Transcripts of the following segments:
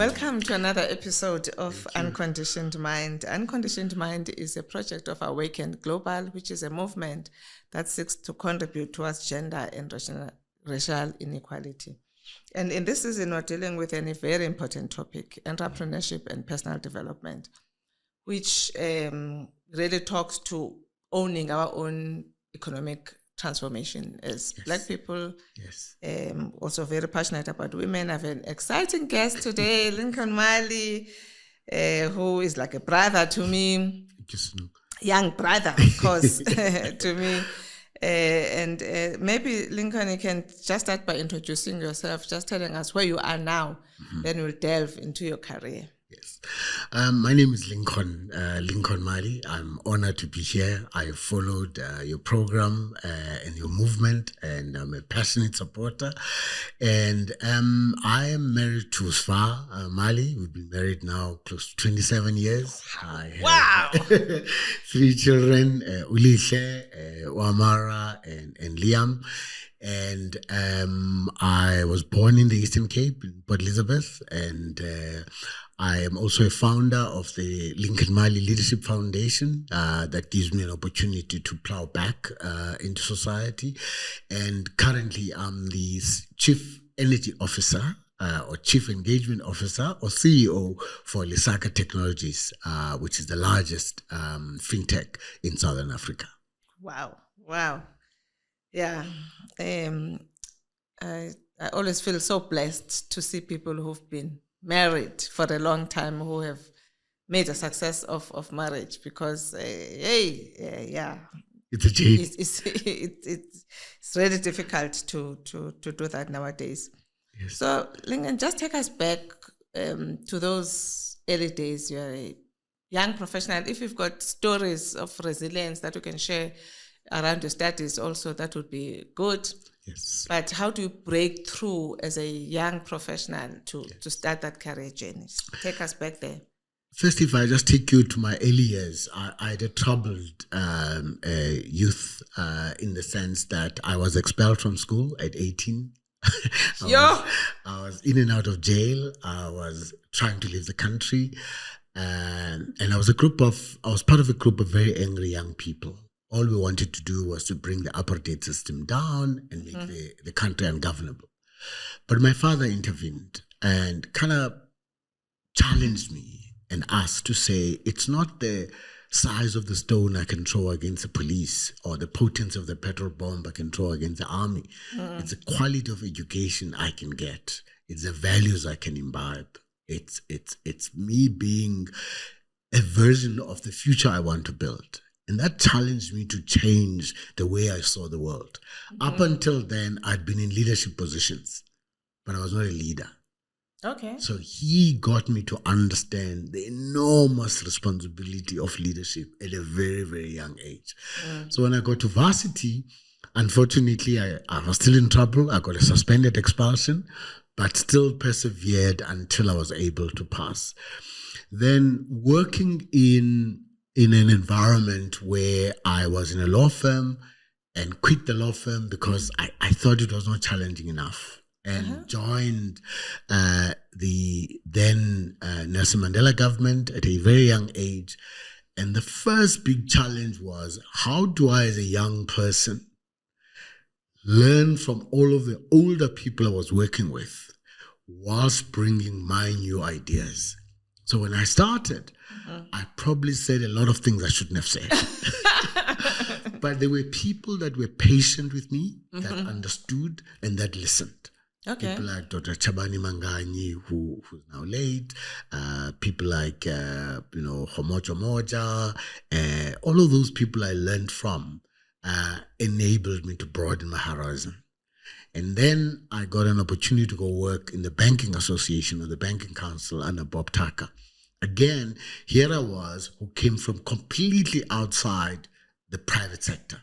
Welcome to another episode of Unconditioned Mind. Unconditioned Mind is a project of Awakened Global, which is a movement that seeks to contribute towards gender and racial inequality. And in this season, we're dealing with a very important topic, entrepreneurship and personal development, which really talks to owning our own economic transformation as Black people. Yes. Also very passionate about women. I have an exciting guest today, Lincoln Mali, who is like a brother to me. Young brother, of course, to me. And maybe, Lincoln, you can just start by introducing yourself, just telling us where you are now. Then we'll delve into your career. Yes. My name is Lincoln Mali. I'm honored to be here. I followed your program and your movement, and I'm a passionate supporter. And I am married to Sva Mali. We've been married now close to 27 years. Wow! 3 children, Ulishe, Wamara, and Liam. And I was born in the Eastern Cape, in Port Elizabeth, and I am also a founder of the Lincoln Mali Leadership Foundation that gives me an opportunity to plow back into society. And currently, I'm the Chief Energy Officer or Chief Engagement Officer or CEO for Lisaka Technologies, which is the largest fintech in Southern Africa. Wow. Yeah. I always feel so blessed to see people who've been married for a long time, who have made a success of marriage, because it's a journey. It's really difficult to do that nowadays. Yes. So, Lincoln, just take us back to those early days. You're a young professional. If you've got stories of resilience that you can share around your studies also, that would be good. Yes. But how do you break through as a young professional to start that career journey? Take us back there. First, if I just take you to my early years, I had a troubled youth in the sense that I was expelled from school at 18. I was in and out of jail. I was trying to leave the country. And I was part of a group of very angry young people. All we wanted to do was to bring the apartheid system down and make the country ungovernable. But my father intervened and kind of challenged me and asked to say, it's not the size of the stone I can throw against the police or the potency of the petrol bomb I can throw against the army. It's the quality of education I can get. It's the values I can imbibe. It's me being a version of the future I want to build. And that challenged me to change the way I saw the world. Up until then, I'd been in leadership positions, but I was not a leader. Okay. So he got me to understand the enormous responsibility of leadership at a very, very young age. So when I got to varsity, unfortunately, I was still in trouble. I got a suspended expulsion, but still persevered until I was able to pass. Then working in an environment where I was in a law firm and quit the law firm because I thought it was not challenging enough, and joined the then Nelson Mandela government at a very young age. And the first big challenge was, how do I as a young person learn from all of the older people I was working with whilst bringing my new ideas? So when I started, I probably said a lot of things I shouldn't have said. But there were people that were patient with me, that understood and that listened. Okay. People like Dr. Chabani Manganyi, who's now late. People like, Homocho Moja. All of those people I learned from enabled me to broaden my horizon. And then I got an opportunity to go work in the Banking Association or the Banking Council under Bob Tucker. Again, here I was, who came from completely outside the private sector.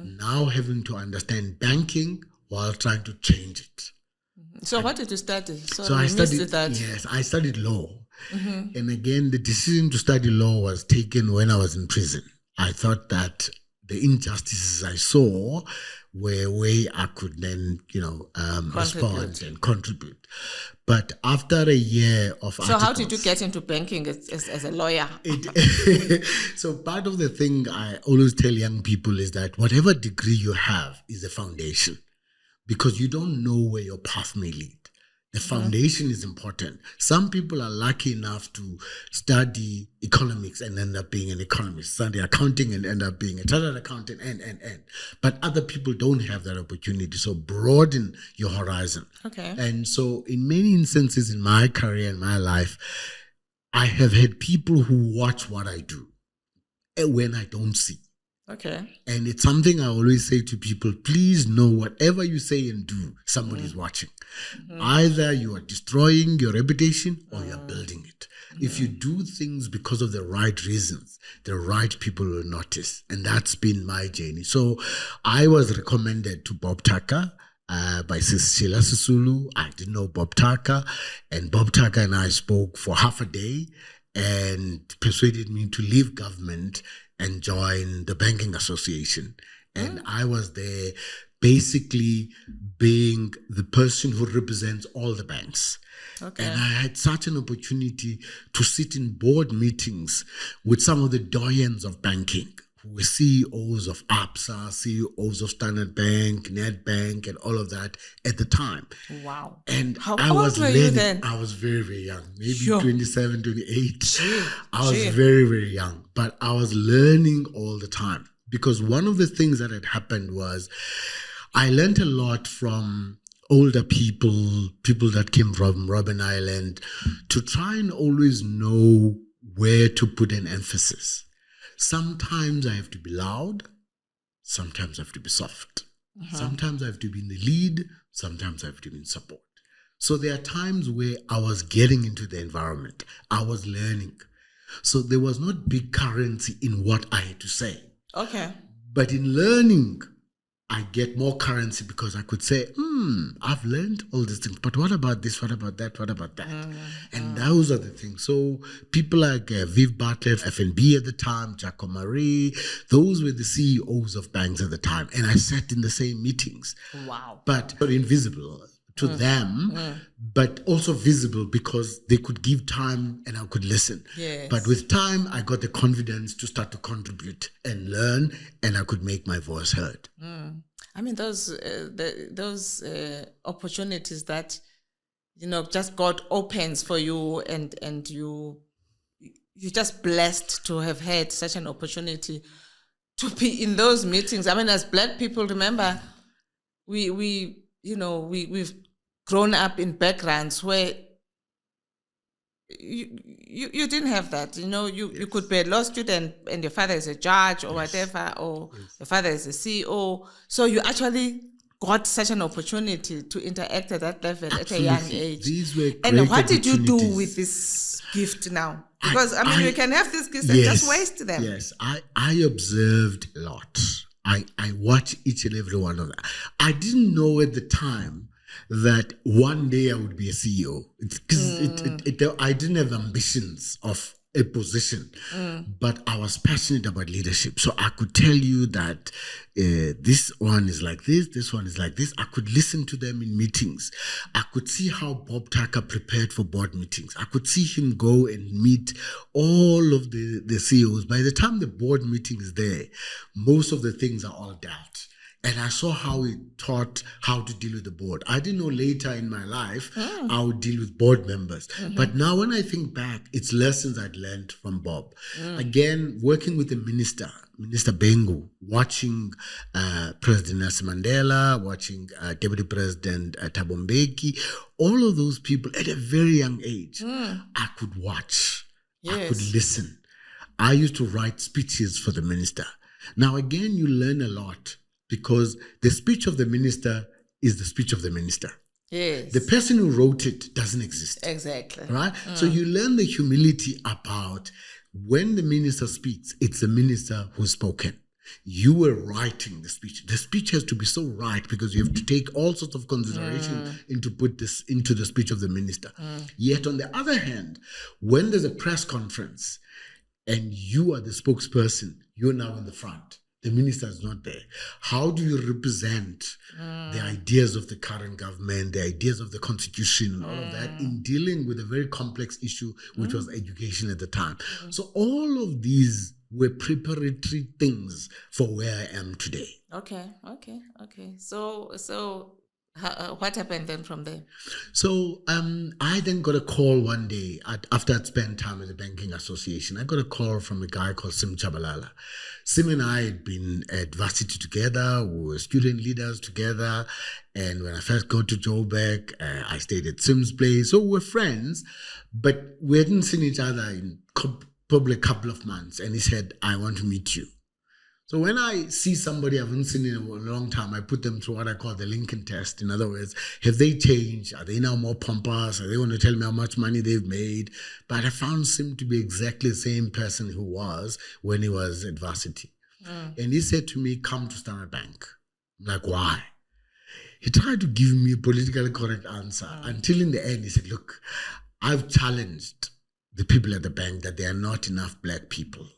Now having to understand banking while trying to change it. So what did you study? So I studied law. And again, the decision to study law was taken when I was in prison. I thought that the injustices I saw where I could then, respond and contribute. But after a year of So how did you get into banking as a lawyer? So part of the thing I always tell young people is that whatever degree you have is the foundation, because you don't know where your path may lead. The foundation is important. Some people are lucky enough to study economics and end up being an economist, study accounting and end up being a chartered accountant, and. But other people don't have that opportunity. So broaden your horizon. Okay. And so in many instances in my career and my life, I have had people who watch what I do when I don't see. Okay. And it's something I always say to people, please know whatever you say and do, somebody's watching. Either you are destroying your reputation or you're building it. If you do things because of the right reasons, the right people will notice. And that's been my journey. So I was recommended to Bob Tucker by Sis Sheila Sisulu. I didn't know Bob Tucker. And Bob Tucker and I spoke for half a day and persuaded me to leave government and join the Banking Association. And I was there basically being the person who represents all the banks. Okay. And I had such an opportunity to sit in board meetings with some of the doyens of banking, who were CEOs of ABSA, CEOs of Standard Bank, Nedbank, and all of that at the time. Wow. And How I old was were learning. you then? I was very, very young, maybe Sure. 27, 28. I was Gee. very, very young, but I was learning all the time, because one of the things that had happened was I learned a lot from older people that came from Robben Island, to try and always know where to put an emphasis. Sometimes I have to be loud, sometimes I have to be soft. Sometimes I have to be in the lead, sometimes I have to be in support. So there are times where I was getting into the environment, I was learning. So there was not big currency in what I had to say. Okay. But in learning, I get more currency, because I could say, I've learned all these things, but what about this? What about that? What about that? And those are the things. So people like Viv Bartlett, FNB at the time, Jaco Marie, those were the CEOs of banks at the time. And I sat in the same meetings. Wow. But invisible to them, but also visible, because they could give time and I could listen. Yes. But with time, I got the confidence to start to contribute and learn, and I could make my voice heard. I mean, those opportunities that, just God opens for you, and you're just blessed to have had such an opportunity to be in those meetings. I mean, as Black people, remember, we've grown up in backgrounds where you didn't have that. You could be a law student and your father is a judge or whatever, or your father is a CEO. So you actually got such an opportunity to interact at that level at a young age. These were great and what did you do opportunities. with this gift now? Because we can have these gifts and just waste them. Yes, I observed a lot. I watched each and every one of them. I didn't know at the time that one day I would be a CEO. I didn't have ambitions of a position, but I was passionate about leadership. So I could tell you that this one is like this one is like this. I could listen to them in meetings. I could see how Bob Tucker prepared for board meetings. I could see him go and meet all of the CEOs. By the time the board meeting is there, most of the things are all dealt. And I saw how he taught how to deal with the board. I didn't know later in my life I would deal with board members. But now when I think back, it's lessons I'd learned from Bob. Again, working with the Minister Bengu, watching President Nelson Mandela, watching Deputy President Thabo Mbeki, all of those people at a very young age, I could watch, I could listen. I used to write speeches for the minister. Now again, you learn a lot, because the speech of the minister is the speech of the minister. Yes. The person who wrote it doesn't exist. Exactly. Right? So you learn the humility about when the minister speaks, it's the minister who's spoken. You were writing the speech. The speech has to be so right, because you have to take all sorts of consideration into put this into the speech of the minister. Yet on the other hand, when there's a press conference and you are the spokesperson, you're now in the front. The minister is not there. How do you represent the ideas of the current government, the ideas of the constitution and all of that in dealing with a very complex issue, which was education at the time? So all of these were preparatory things for where I am today. Okay. So what happened then from there? So I then got a call one day after I'd spent time at the Banking Association. I got a call from a guy called Sim Chabalala. Sim and I had been at varsity together. We were student leaders together. And when I first got to Joburg, I stayed at Sim's place. So we were friends, but we hadn't seen each other in probably a couple of months. And he said, I want to meet you. So when I see somebody I haven't seen in a long time, I put them through what I call the Lincoln test. In other words, have they changed? Are they now more pompous? Are they going to tell me how much money they've made? But I found Sim to be exactly the same person who was when he was at varsity. And he said to me, come to Standard Bank. I'm like, why? He tried to give me a politically correct answer until in the end he said, look, I've challenged the people at the bank that there are not enough black people.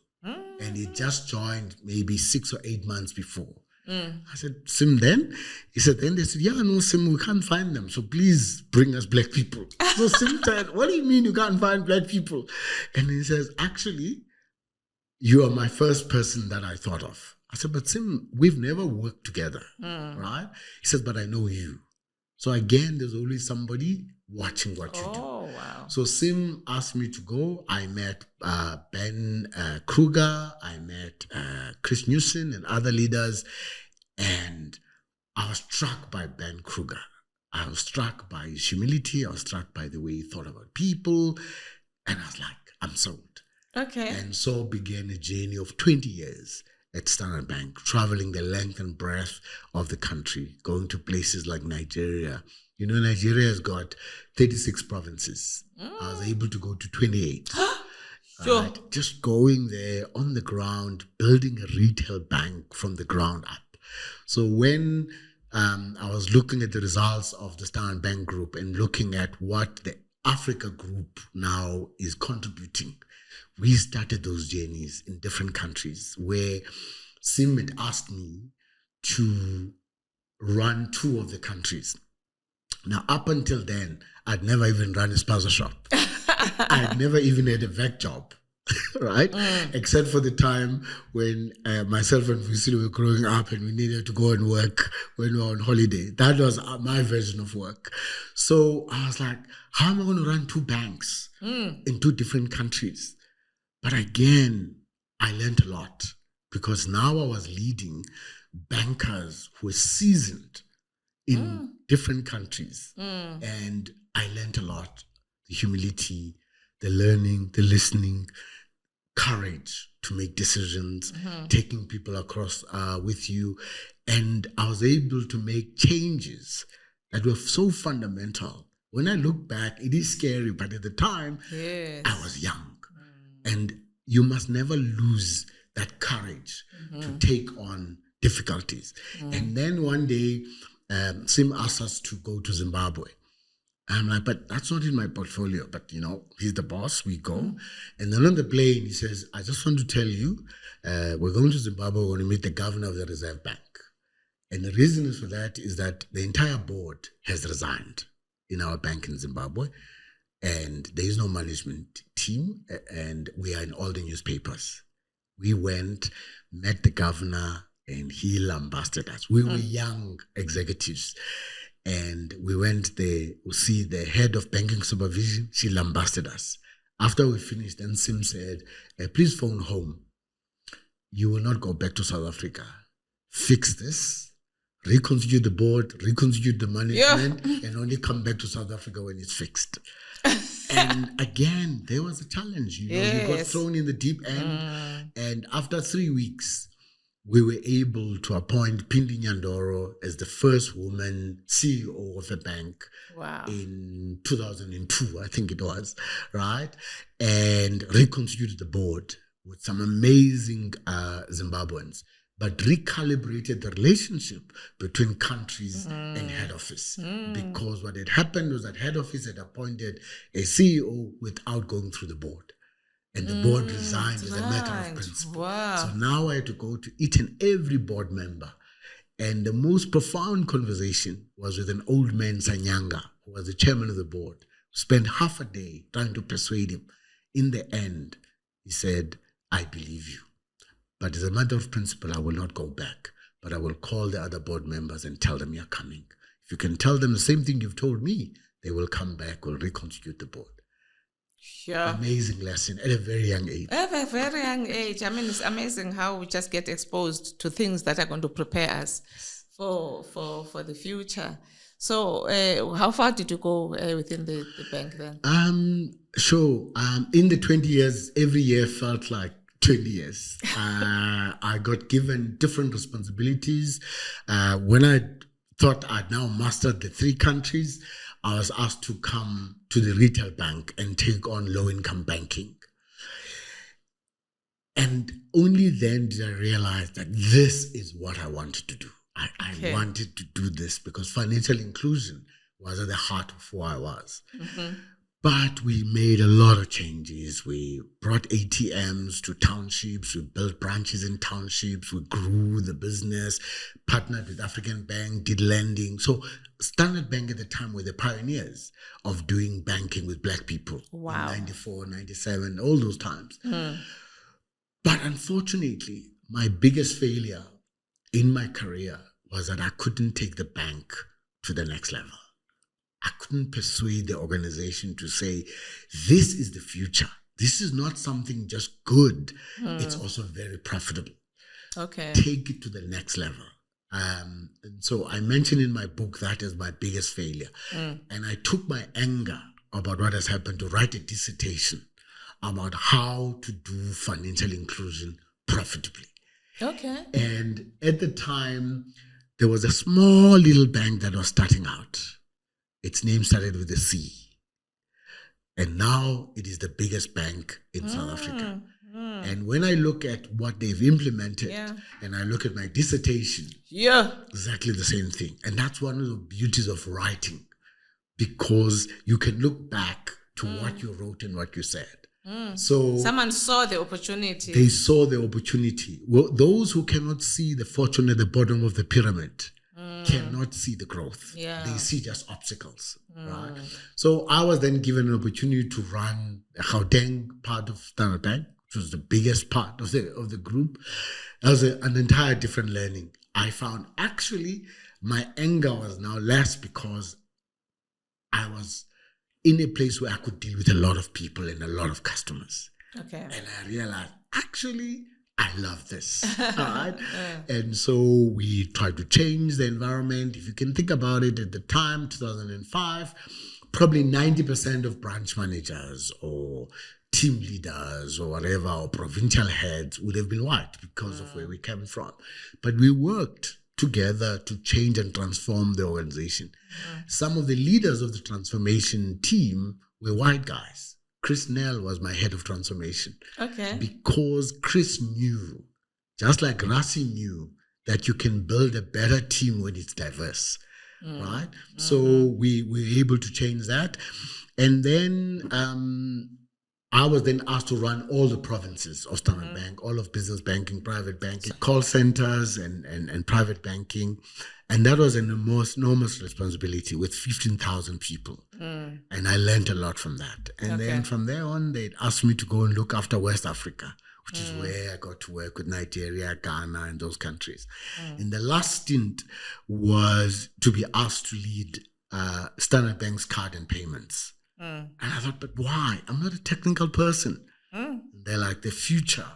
And he just joined maybe 6 or 8 months before. I said, Sim, then? He said, then they said, yeah, no, Sim, we can't find them. So please bring us black people. So Sim said, what do you mean you can't find black people? And he says, actually, you are my first person that I thought of. I said, but Sim, we've never worked together, right? He says, but I know you. So again, there's always somebody watching what you do. Oh, wow. So Sim asked me to go. I met Ben Kruger. I met Chris Newson and other leaders. And I was struck by Ben Kruger. I was struck by his humility. I was struck by the way he thought about people. And I was like, I'm sold. Okay. And so began a journey of 20 years at Standard Bank, traveling the length and breadth of the country, going to places like Nigeria. You know, Nigeria has got 36 provinces. I was able to go to 28. Sure. Right? Just going there on the ground, building a retail bank from the ground up. So when I was looking at the results of the Standard Bank Group and looking at what the Africa Group now is contributing, we started those journeys in different countries where Sim had asked me to run 2 of the countries. Now, up until then, I'd never even run a spaza shop. I'd never even had a vet job, right? Except for the time when myself and Fusili were growing up and we needed to go and work when we were on holiday. That was my version of work. So I was like, how am I going to run 2 banks in 2 different countries? But again, I learned a lot because now I was leading bankers who were seasoned in different countries. And I learned a lot. The humility, the learning, the listening, courage to make decisions, taking people across with you. And I was able to make changes that were so fundamental. When I look back, it is scary, but at the time, I was young. And you must never lose that courage to take on difficulties. And then one day, Sim asked us to go to Zimbabwe. I'm like, but that's not in my portfolio. But, you know, he's the boss, we go. And then on the plane, he says, I just want to tell you, we're going to Zimbabwe, we're going to meet the governor of the Reserve Bank. And the reason for that is that the entire board has resigned in our bank in Zimbabwe. And there is no management team, and we are in all the newspapers. We went, met the governor, and he lambasted us. We were young executives. And we went there to see the head of banking supervision. She lambasted us. After we finished, then Sim said, please phone home. You will not go back to South Africa. Fix this, reconstitute the board, reconstitute the management, and only come back to South Africa when it's fixed. And again, there was a challenge. You know, you got thrown in the deep end. And after 3 weeks, we were able to appoint Pindi Nyandoro as the first woman CEO of the bank in 2002, I think it was, right? And reconstituted the board with some amazing Zimbabweans, but recalibrated the relationship between countries and head office. Because what had happened was that head office had appointed a CEO without going through the board. And the board resigned as a matter of right. principle. Wow. So now I had to go to each and every board member. And the most profound conversation was with an old man, Sanyanga, who was the chairman of the board. Spent half a day trying to persuade him. In the end, he said, I believe you. But as a matter of principle, I will not go back. But I will call the other board members and tell them you're coming. If you can tell them the same thing you've told me, they will come back, will reconstitute the board. Yeah. Amazing lesson at a very young age. At a very young age. I mean, it's amazing how we just get exposed to things that are going to prepare us for the future. So how far did you go within the bank then? Sure. In the 20 years, every year felt like 20 years. I got given different responsibilities. When I thought I'd now mastered the 3 countries, I was asked to come to the retail bank and take on low-income banking. And only then did I realize that this is what I wanted to do. I wanted to do this because financial inclusion was at the heart of who I was. Mm-hmm. But we made a lot of changes. We brought ATMs to townships. We built branches in townships. We grew the business, partnered with African Bank, did lending. So Standard Bank at the time were the pioneers of doing banking with Black people. Wow. In 94, 97, all those times. Mm. But unfortunately, my biggest failure in my career was that I couldn't take the bank to the next level. I couldn't persuade the organization to say, this is the future. This is not something just good. It's also very profitable. Okay. Take it to the next level. And so I mentioned in my book that is my biggest failure. And I took my anger about what has happened to write a dissertation about how to do financial inclusion profitably. Okay. And at the time, there was a small little bank that was starting out. Its name started with a C. And now it is the biggest bank in South Africa. And when I look at what they've implemented and I look at my dissertation, exactly the same thing. And that's one of the beauties of writing, because you can look back to what you wrote and what you said. So someone saw the opportunity. They saw the opportunity. Well, those who cannot see the fortune at the bottom of the pyramid cannot see the growth. Yeah. They see just obstacles. Right? So I was then given an opportunity to run the Gauteng part of Standard Bank, which was the biggest part of the group. That was an entire different learning. I found actually my anger was now less because I was in a place where I could deal with a lot of people and a lot of customers. Okay. And I realized, actually, I love this. All right. And so we tried to change the environment. If you can think about it, at the time, 2005, probably 90% of branch managers or team leaders or whatever, or provincial heads would have been white because of where we came from. But we worked together to change and transform the organization. Some of the leaders of the transformation team were white guys. Chris Nell was my head of transformation. Okay. Because Chris knew, just like Rassi knew, that you can build a better team when it's diverse. Right? So we were able to change that. And then I was then asked to run all the provinces of Standard Bank, all of business banking, private banking, call centers and private banking. And that was an enormous responsibility with 15,000 people. And I learned a lot from that. And then from there on, they'd asked me to go and look after West Africa, which is where I got to work with Nigeria, Ghana, and those countries. And the last stint was to be asked to lead Standard Bank's card and payments. And I thought, but why? I'm not a technical person. They're like, the future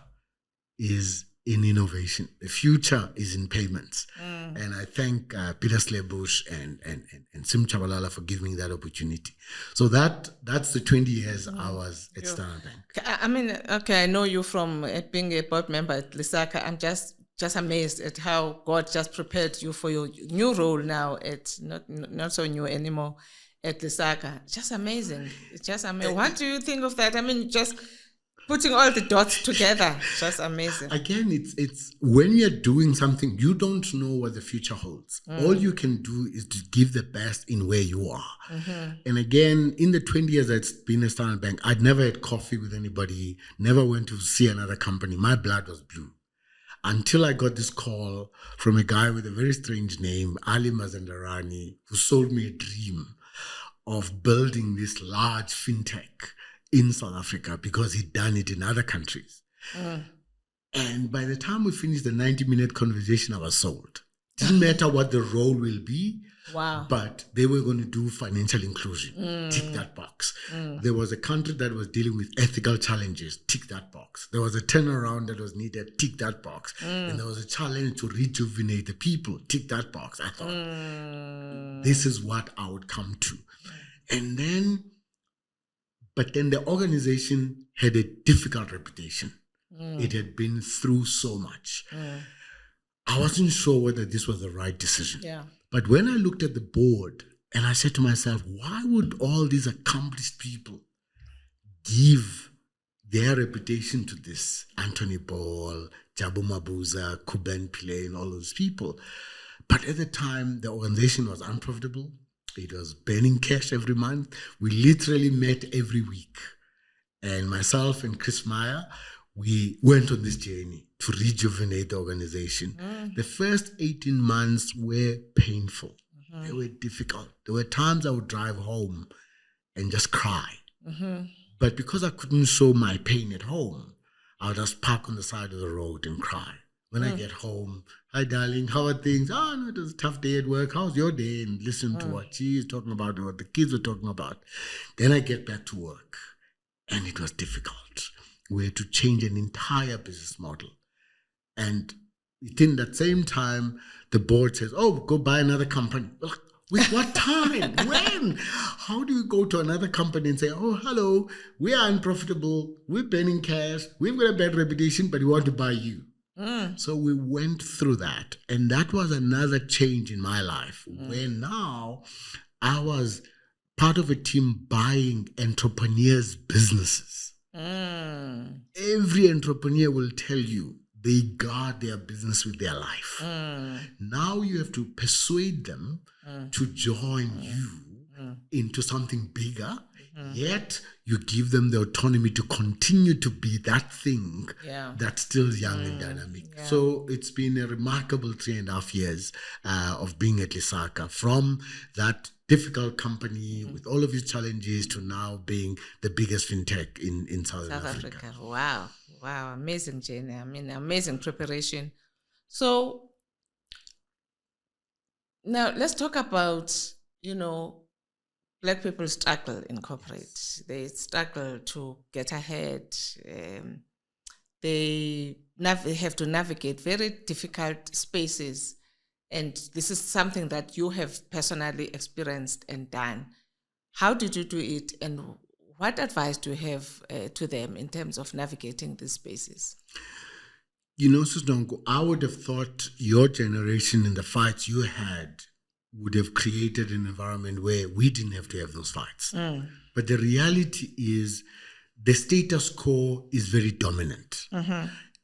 is in innovation. The future is in payments. And I thank Peter Slebush and Sim Chabalala for giving me that opportunity. So that's the 20 years I was at Standard Bank. I mean, okay, I know you from being a board member at Lesaka. I'm just amazed at how God just prepared you for your new role now at not so new anymore at Lesaka. Just amazing. It's just amazing. What do you think of that? I mean, just Putting all the dots together, just amazing. Again, it's when you're doing something, you don't know what the future holds. All you can do is to give the best in where you are. And again, in the 20 years that's been a Standard Bank, I'd never had coffee with anybody, never went to see another company. My blood was blue. Until I got this call from a guy with a very strange name, Ali Mazandarani, who sold me a dream of building this large fintech in South Africa because he'd done it in other countries. And by the time we finished the 90-minute conversation, I was sold. Didn't matter what the role will be, but they were going to do financial inclusion. Tick that box. There was a country that was dealing with ethical challenges. Tick that box. There was a turnaround that was needed. Tick that box. And there was a challenge to rejuvenate the people. Tick that box. I thought, this is what I would come to. And then, but then the organization had a difficult reputation. It had been through so much. I wasn't sure whether this was the right decision. But when I looked at the board and I said to myself, why would all these accomplished people give their reputation to this? Anthony Ball, Jabu Mabuza, Kuben Pillay, and all those people. But at the time, the organization was unprofitable. It was burning cash every month. We literally met every week. And myself and Chris Meyer, we went on this journey to rejuvenate the organization. The first 18 months were painful. They were difficult. There were times I would drive home and just cry. But because I couldn't show my pain at home, I would just park on the side of the road and cry. When I get home, hi darling, how are things? Oh no, it was a tough day at work. How's your day? And listen to what she is talking about and what the kids were talking about. Then I get back to work and it was difficult. We had to change an entire business model. And within that same time, the board says, oh, go buy another company. With what time? When? How do you go to another company and say, oh, hello, we are unprofitable, we're burning cash, we've got a bad reputation, but we want to buy you. So we went through that. And that was another change in my life, where now I was part of a team buying entrepreneurs' businesses. Every entrepreneur will tell you they guard their business with their life. Now you have to persuade them to join you into something bigger, yet you give them the autonomy to continue to be that thing that's still young and dynamic. So it's been a remarkable 3.5 years of being at Lesaka, from that difficult company with all of its challenges to now being the biggest fintech in South Africa. Wow, amazing journey. I mean, amazing preparation. So now let's talk about, Black people struggle in corporate. They struggle to get ahead. They have to navigate very difficult spaces. And this is something that you have personally experienced and done. How did you do it? And what advice do you have to them in terms of navigating these spaces? Susnongo, I would have thought your generation and the fights you had would have created an environment where we didn't have to have those fights. But the reality is the status quo is very dominant.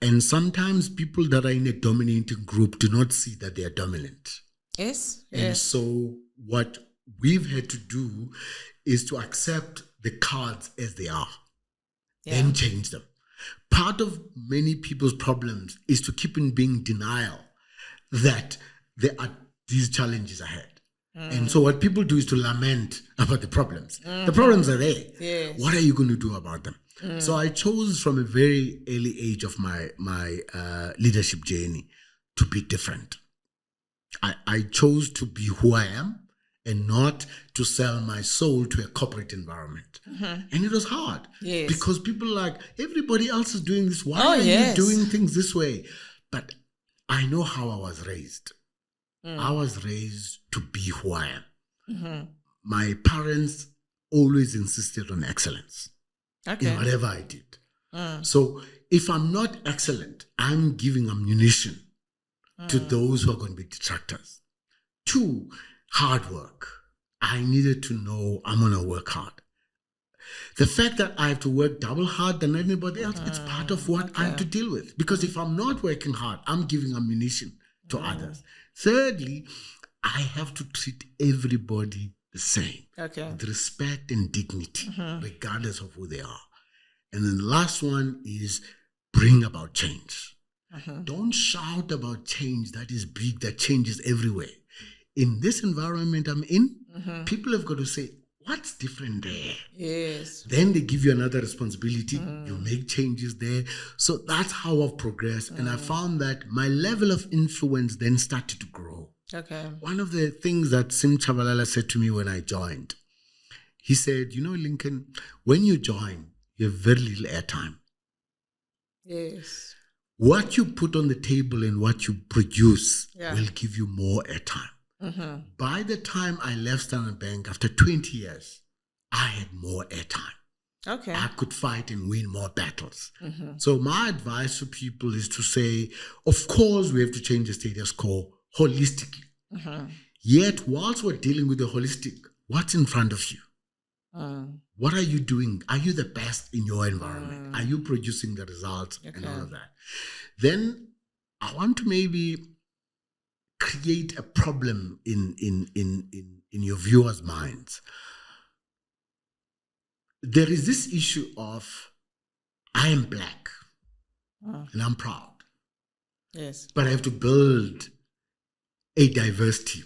And sometimes people that are in a dominating group do not see that they are dominant. Yes. And so what we've had to do is to accept the cards as they are, then change them. Part of many people's problems is to keep in being denial that there are these challenges ahead. And so what people do is to lament about the problems. The problems are there. Yes. What are you going to do about them? So I chose from a very early age of my leadership journey to be different. I chose to be who I am and not to sell my soul to a corporate environment. And it was hard because people are like, everybody else is doing this. Why are you doing things this way? But I know how I was raised. I was raised to be who I am. My parents always insisted on excellence in whatever I did. So if I'm not excellent, I'm giving ammunition to those who are going to be detractors. 2, hard work. I needed to know I'm going to work hard. The fact that I have to work double hard than anybody else, it's part of what I have to deal with. Because if I'm not working hard, I'm giving ammunition to others. Thirdly, I have to treat everybody the same, with respect and dignity, regardless of who they are. And then the last one is bring about change. Don't shout about change that is big, that changes everywhere. In this environment I'm in, people have got to say, what's different there? Yes. Then they give you another responsibility. You make changes there. So that's how I've progressed. And I found that my level of influence then started to grow. Okay. One of the things that Sim Chabalala said to me when I joined, he said, you know, Lincoln, when you join, you have very little airtime. Yes. What you put on the table and what you produce will give you more airtime. By the time I left Standard Bank, after 20 years, I had more airtime. Okay. I could fight and win more battles. So my advice to people is to say, of course, we have to change the status quo holistically. Yet, whilst we're dealing with the holistic, what's in front of you? What are you doing? Are you the best in your environment? Are you producing the results and all of that? Then I want to maybe create a problem in your viewers' minds. There is this issue of I am black and I'm proud. Yes. But I have to build a diverse team.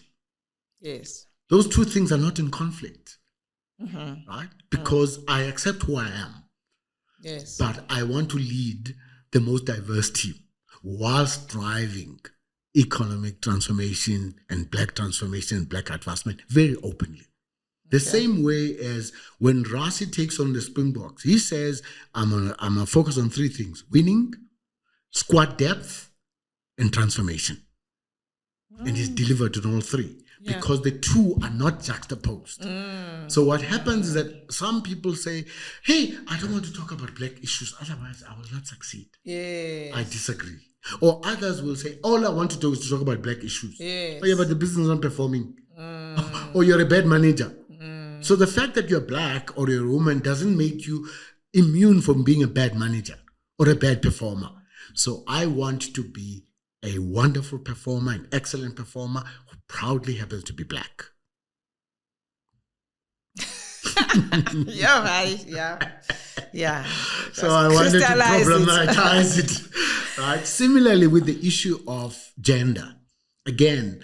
Yes. Those two things are not in conflict. Right? Because I accept who I am. Yes. But I want to lead the most diverse team whilst driving economic transformation and black transformation and black advancement very openly. The same way as when Rasi takes on the Springboks, he says, I'm gonna focus on three things: winning, squad depth, and transformation. And he's delivered on all three. Because the two are not juxtaposed. So what happens is that some people say, hey, I don't want to talk about black issues, otherwise I will not succeed. Yes. I disagree. Or others will say, all I want to do is to talk about black issues. Yes. Oh yeah, but the business is not performing. Or you're a bad manager. So the fact that you're black or you're a woman doesn't make you immune from being a bad manager or a bad performer. So I want to be a wonderful performer, an excellent performer who proudly happens to be black. Yeah, right. Yeah. So I wanted to problematize it. Right? Similarly, with the issue of gender, again,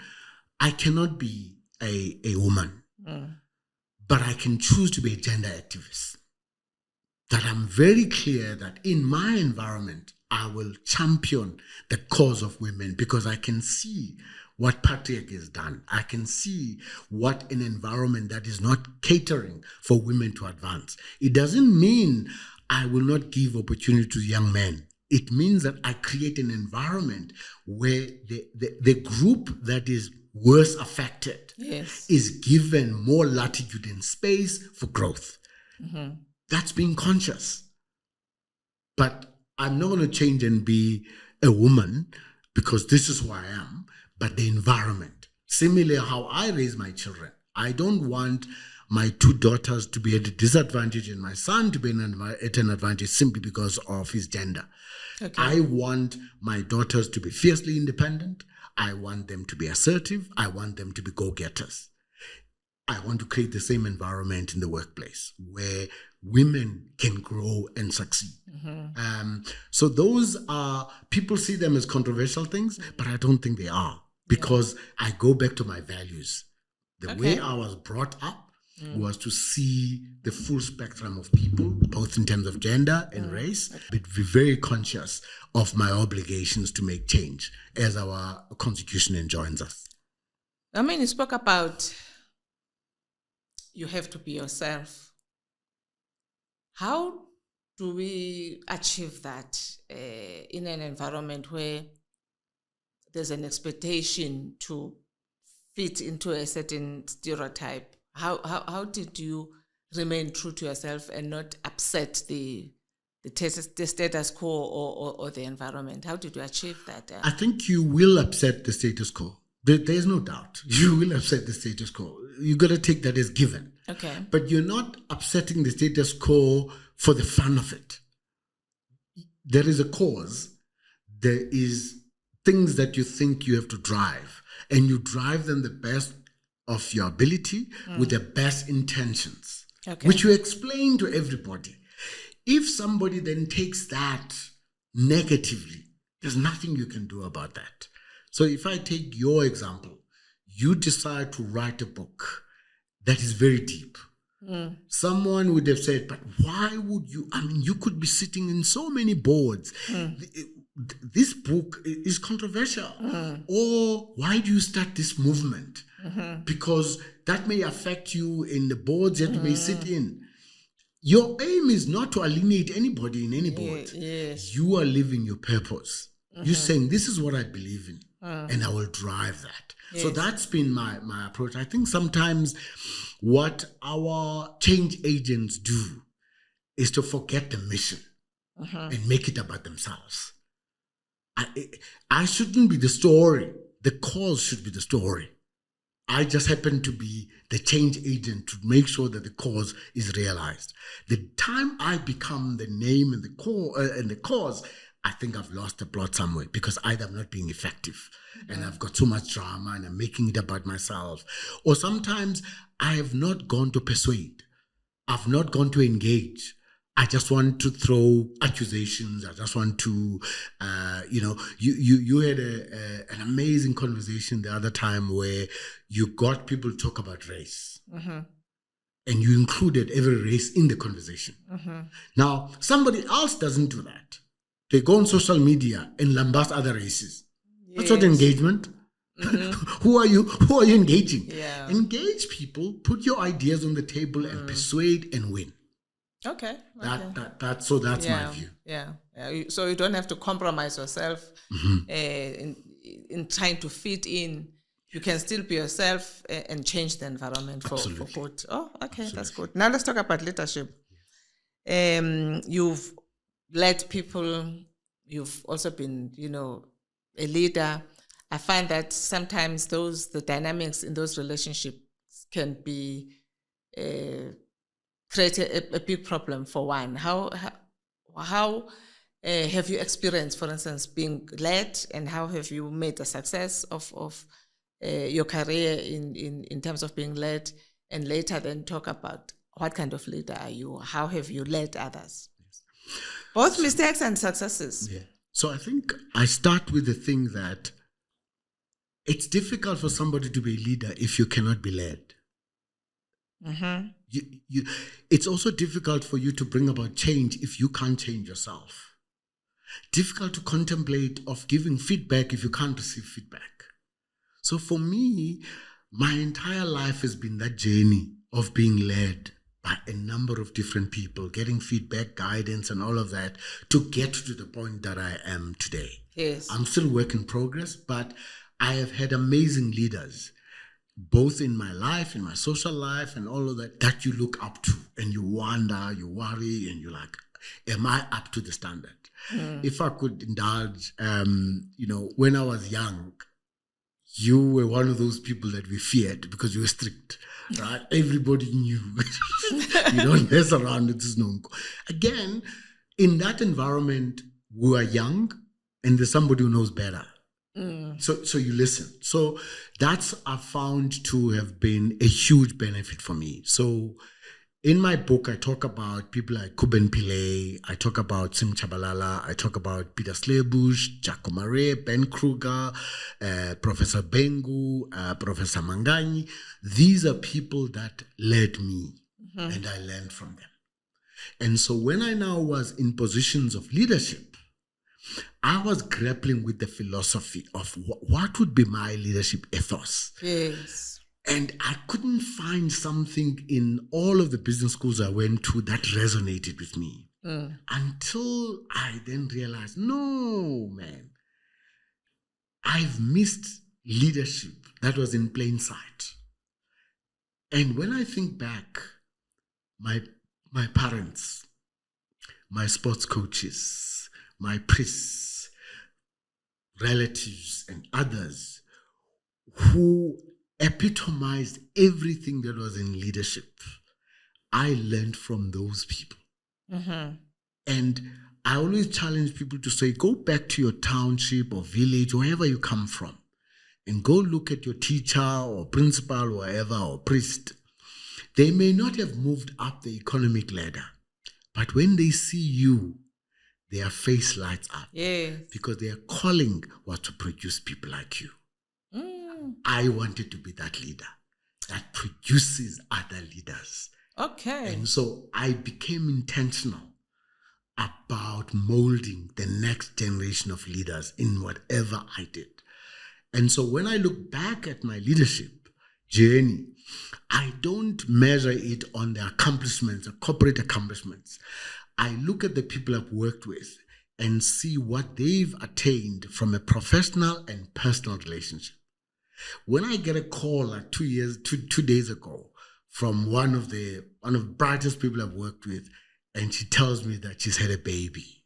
I cannot be a woman, but I can choose to be a gender activist. That I'm very clear that in my environment, I will champion the cause of women because I can see what patriarchy has done. I can see what an environment that is not catering for women to advance. It doesn't mean I will not give opportunity to young men. It means that I create an environment where the group that is worse affected is given more latitude and space for growth. That's being conscious. But I'm not going to change and be a woman because this is who I am, but the environment. Similarly, how I raise my children. I don't want my two daughters to be at a disadvantage and my son to be at an advantage simply because of his gender. I want my daughters to be fiercely independent. I want them to be assertive. I want them to be go-getters. I want to create the same environment in the workplace where women can grow and succeed. So those are, people see them as controversial things, but I don't think they are because I go back to my values. The way I was brought up was to see the full spectrum of people, both in terms of gender and race, but be very conscious of my obligations to make change as our constitution enjoins us. I mean, you spoke about you have to be yourself. How do we achieve that in an environment where there's an expectation to fit into a certain stereotype? How did you remain true to yourself and not upset the status quo or the environment? How did you achieve that? I think you will upset the status quo There's no doubt. You will upset the status quo. You got to take that as given. Okay. But you're not upsetting the status quo for the fun of it. There is a cause. There is things that you think you have to drive, and you drive them the best of your ability with the best intentions, which you explain to everybody. If somebody then takes that negatively, there's nothing you can do about that. So if I take your example, you decide to write a book that is very deep. Someone would have said, but why would you? I mean, you could be sitting in so many boards. This book is controversial. Or why do you start this movement? Because that may affect you in the boards that you may sit in. Your aim is not to alienate anybody in any board. Yes. You are living your purpose. You're saying, this is what I believe in, and I will drive that. Yes. So that's been my approach. I think sometimes what our change agents do is to forget the mission and make it about themselves. I shouldn't be the story. The cause should be the story. I just happen to be the change agent to make sure that the cause is realized. The time I become the name and the cause, I think I've lost the plot somewhere, because either I'm not being effective and I've got too much drama and I'm making it about myself. Or sometimes I have not gone to persuade. I've not gone to engage. I just want to throw accusations. I just want to, you had an amazing conversation the other time where you got people to talk about race. And you included every race in the conversation. Now, somebody else doesn't do that. They go on social media and lambast other races. Yes. That's not engagement. Who are you engaging? Yeah. Engage people, put your ideas on the table and persuade and win. Okay. That's my view. Yeah. So you don't have to compromise yourself in trying to fit in. You can still be yourself and change the environment for good. Oh, okay. Absolutely. That's good. Now let's talk about leadership. You've led people. You've also been, a leader. I find that sometimes the dynamics in those relationships can be create a big problem for one. How have you experienced, for instance, being led, and how have you made a success of your career in terms of being led, and later then talk about what kind of leader are you? How have you led others? Yes. Both mistakes and successes. Yeah. So I think I start with the thing that it's difficult for somebody to be a leader if you cannot be led. It's also difficult for you to bring about change if you can't change yourself. Difficult to contemplate of giving feedback if you can't receive feedback. So for me, my entire life has been that journey of being led by a number of different people, getting feedback, guidance, and all of that to get to the point that I am today. Yes. I'm still work in progress, but I have had amazing leaders, both in my life, in my social life, and all of that you look up to, and you wonder, you worry, and you're like, am I up to the standard? If I could indulge, when I was young, you were one of those people that we feared because you were strict, right? Everybody knew. You don't mess around with this nonco. Again, in that environment, we are young and there's somebody who knows better. So you listen. So that's I found to have been a huge benefit for me. So in my book, I talk about people like Kuben Pillay, I talk about Sim Chabalala, I talk about Peter Slebush, Jaco Mare, Ben Kruger, Professor Bengu, Professor Manganyi. These are people that led me, and I learned from them. And so when I now was in positions of leadership, I was grappling with the philosophy of what would be my leadership ethos. Yes. And I couldn't find something in all of the business schools I went to that resonated with me. Until I then realized, no, man, I've missed leadership that was in plain sight. And when I think back, my parents, my sports coaches, my priests, relatives, and others who epitomized everything that was in leadership. I learned from those people. And I always challenge people to say, go back to your township or village, wherever you come from, and go look at your teacher or principal, or whatever, or priest. They may not have moved up the economic ladder, but when they see you, their face lights up. Yes. Because their calling was to produce people like you. I wanted to be that leader that produces other leaders. Okay. And so I became intentional about molding the next generation of leaders in whatever I did. And so when I look back at my leadership journey, I don't measure it on the accomplishments, the corporate accomplishments. I look at the people I've worked with and see what they've attained from a professional and personal relationship. When I get a call like 2 days ago from one of the brightest people I've worked with, and she tells me that she's had a baby.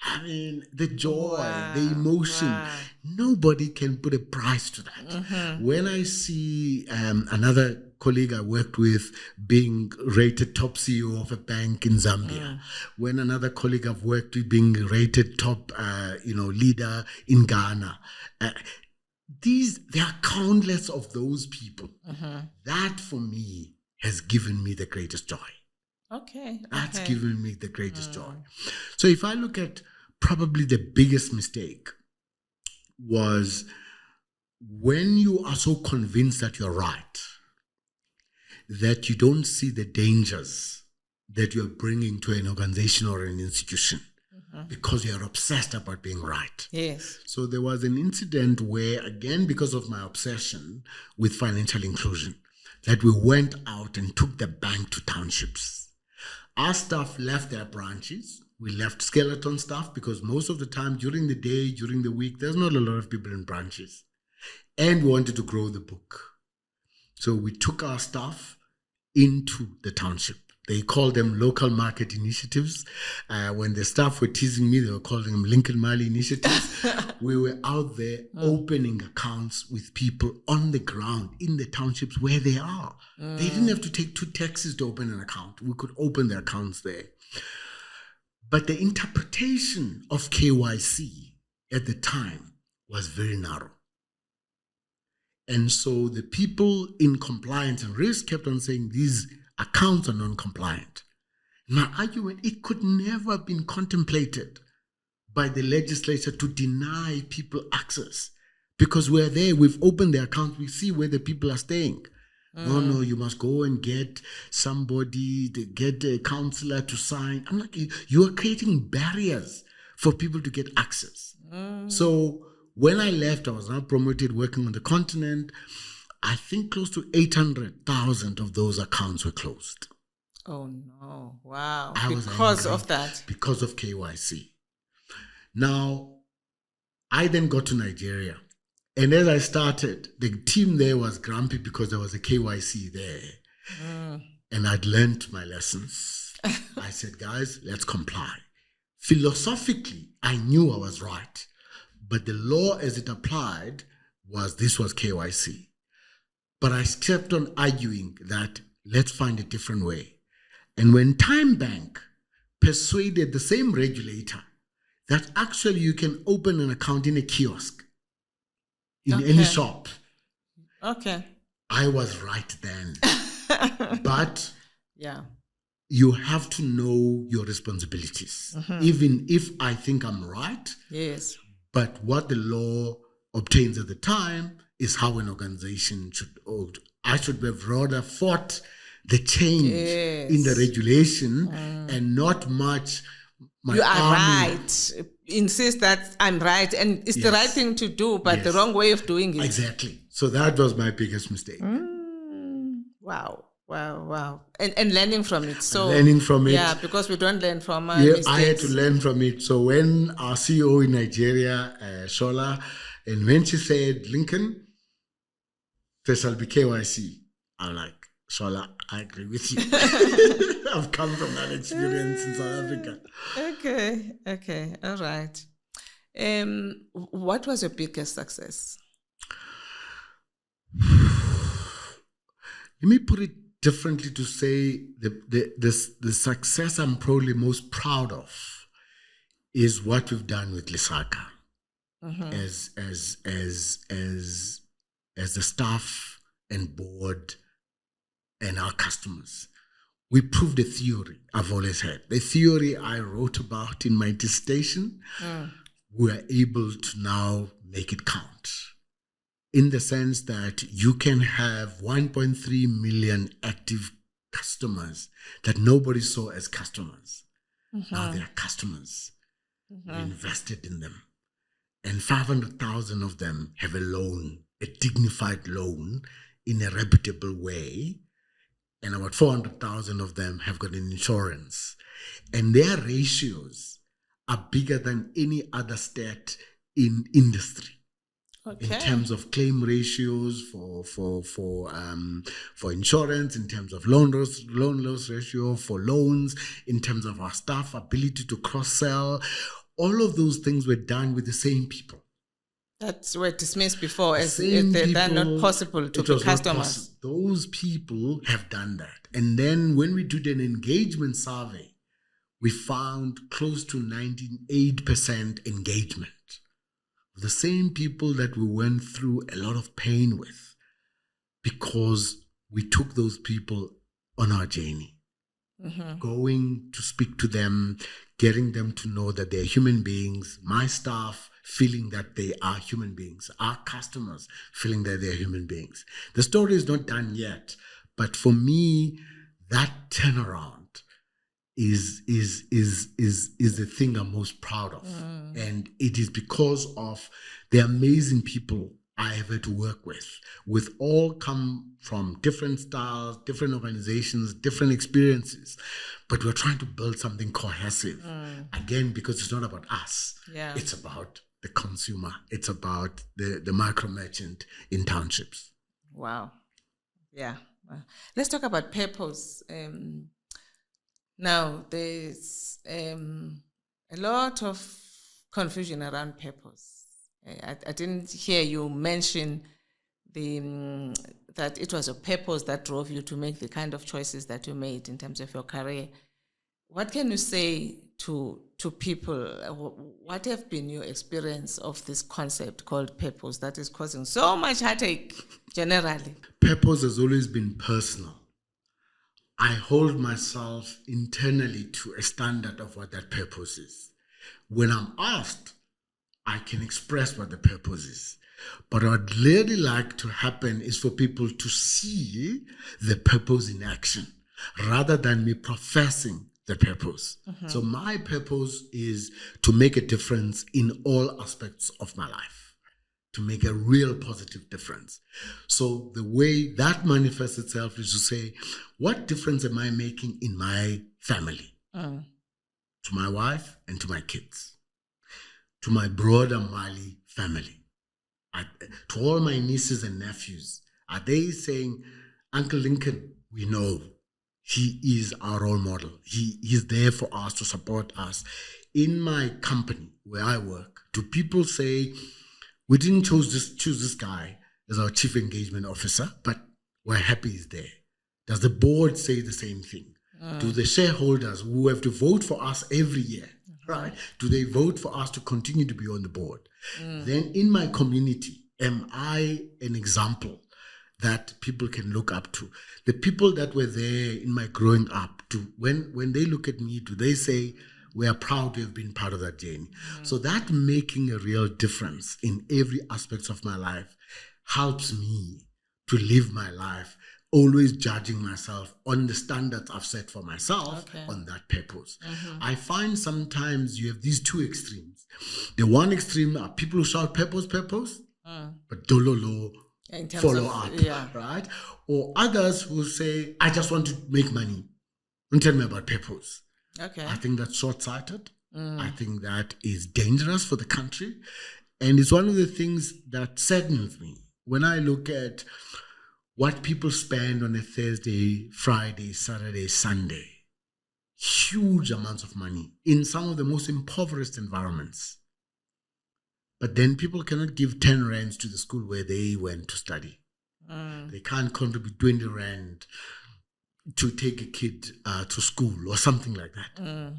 I mean, the joy, the emotion, nobody can put a price to that. When I see another colleague I worked with being rated top CEO of a bank in Zambia, when another colleague I've worked with being rated top leader in Ghana, there are countless of those people. That for me has given me the greatest joy. Okay. That's given me the greatest joy. So if I look at probably the biggest mistake was when you are so convinced that you're right, that you don't see the dangers that you're bringing to an organization or an institution because you're obsessed about being right. Yes. So there was an incident where, again, because of my obsession with financial inclusion, that we went out and took the bank to townships. Our staff left their branches. We left skeleton staff because most of the time during the day, during the week, there's not a lot of people in branches. And we wanted to grow the book. So we took our staff into the township. They called them local market initiatives. When the staff were teasing me, they were calling them Lincoln Mali initiatives. We were out there opening accounts with people on the ground in the townships where they are. They didn't have to take 2 taxis to open an account. We could open the accounts there. But the interpretation of KYC at the time was very narrow. And so the people in compliance and risk kept on saying these accounts are non-compliant. My argument, it could never have been contemplated by the legislature to deny people access because we're there, we've opened the account, we see where the people are staying. No, you must go and get somebody, get a counselor to sign. I'm like, you are creating barriers for people to get access. So when I left, I was now promoted working on the continent. I think close to 800,000 of those accounts were closed. Oh no, wow. Because of that. Because of KYC. Now, I then got to Nigeria. And as I started, the team there was grumpy because there was a KYC there. And I'd learned my lessons. I said, guys, let's comply. Philosophically, I knew I was right. But the law as it applied was KYC. But I kept on arguing that let's find a different way. And when Time Bank persuaded the same regulator that actually you can open an account in a kiosk, in any shop. Okay. I was right then. But yeah, you have to know your responsibilities. Even if I think I'm right. Yes. But what the law obtains at the time is how an organization should hold. I should have rather fought the change in the regulation and not much. You are right. Insist that I'm right and it's the right thing to do, but the wrong way of doing it. Exactly. So that was my biggest mistake. Wow. And learning from it. So learning from it. Yeah, because we don't learn from our mistakes. I had to learn from it. So when our CEO in Nigeria, Shola, and when she said, Lincoln, there shall be KYC, I'm like, Shola, I agree with you. I've come from that experience in South Africa. Okay, all right. What was your biggest success? Let me put it differently to say the success I'm probably most proud of is what we've done with Lisaka as the staff and board and our customers. We proved a theory I've always had. The theory I wrote about in my dissertation, we are able to now make it count. In the sense that you can have 1.3 million active customers that nobody saw as customers. Now they are customers. We invested in them. And 500,000 of them have a loan, a dignified loan in a reputable way. And about 400,000 of them have got an insurance. And their ratios are bigger than any other state in industry. Okay. In terms of claim ratios for insurance, in terms of loan loss ratio for loans, in terms of our staff ability to cross-sell, all of those things were done with the same people. That were dismissed before as if they're not possible to be customers. Those people have done that. And then when we did an engagement survey, we found close to 98% engagement. The same people that we went through a lot of pain with, because we took those people on our journey. Going to speak to them, getting them to know that they're human beings, my staff feeling that they are human beings, our customers feeling that they're human beings. The story is not done yet, but for me, that turnaround is the thing I'm most proud of. And it is because of the amazing people I have had to work with all come from different styles, different organizations, different experiences, but we're trying to build something cohesive. Again, because it's not about us. Yeah. It's about the consumer. It's about the micro merchant in townships. Wow. Yeah. Let's talk about purpose. Now, there's a lot of confusion around purpose. I didn't hear you mention that it was a purpose that drove you to make the kind of choices that you made in terms of your career. What can you say to people? What have been your experience of this concept called purpose that is causing so much heartache generally? Purpose has always been personal. I hold myself internally to a standard of what that purpose is. When I'm asked, I can express what the purpose is. But what I'd really like to happen is for people to see the purpose in action rather than me professing the purpose. So my purpose is to make a difference in all aspects of my life, to make a real positive difference. So the way that manifests itself is to say, what difference am I making in my family? To my wife and to my kids, to my broader Mali family, to all my nieces and nephews. Are they saying, Uncle Lincoln, we know he is our role model. He is there for us to support us. In my company where I work, do people say, we didn't choose this guy as our chief engagement officer, but we're happy he's there? Does the board say the same thing? Do the shareholders who have to vote for us every year, right? Do they vote for us to continue to be on the board? Then in my community, am I an example that people can look up to? The people that were there in my growing up, when they look at me, do they say, we are proud to have been part of that journey? So that making a real difference in every aspect of my life helps me to live my life, always judging myself on the standards I've set for myself on that purpose. I find sometimes you have these two extremes. The one extreme are people who shout purpose, but dololo, follow up, right? Or others who say, I just want to make money. Don't tell me about purpose. I think that's short-sighted. I think that is dangerous for the country. And it's one of the things that saddens me when I look at what people spend on a Thursday, Friday, Saturday, Sunday. Huge amounts of money in some of the most impoverished environments. But then people cannot give 10 rands to the school where they went to study. They can't contribute 20 rand to take a kid to school or something like that.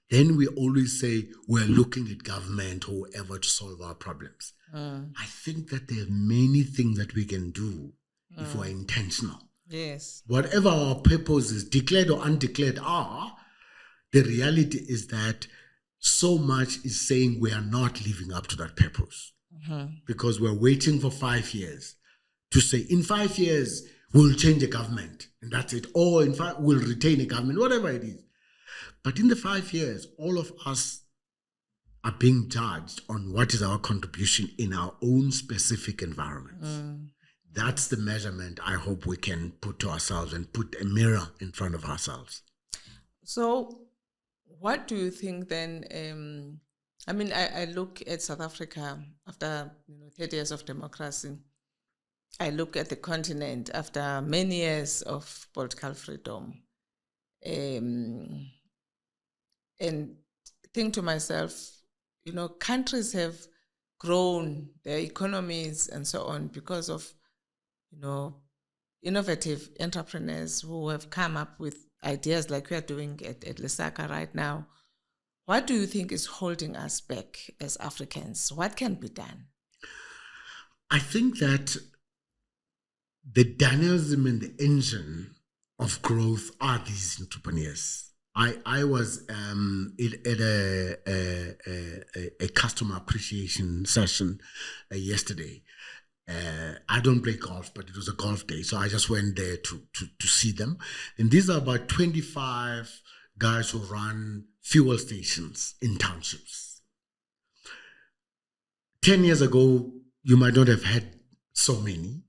Then we always say we're looking at government or whoever to solve our problems. I think that there are many things that we can do if we're intentional. Yes. Whatever our purposes, declared or undeclared, are, the reality is that so much is saying we are not living up to that purpose. Because we're waiting for 5 years to say, in 5 years, we'll change the government, and that's it. Or in fact, we'll retain a government, whatever it is. But in the 5 years, all of us are being judged on what is our contribution in our own specific environments. That's the measurement I hope we can put to ourselves and put a mirror in front of ourselves. So what do you think then? I mean, I look at South Africa after 30 years of democracy. I look at the continent after many years of political freedom. And think to myself, countries have grown their economies and so on because of, innovative entrepreneurs who have come up with ideas like we are doing at Lesaka right now. What do you think is holding us back as Africans? What can be done? I think that the dynamism and the engine of growth are these entrepreneurs. I was at a customer appreciation session yesterday. I don't play golf, but it was a golf day, so I just went there to see them. And these are about 25 guys who run fuel stations in townships. 10 years ago, you might not have had so many.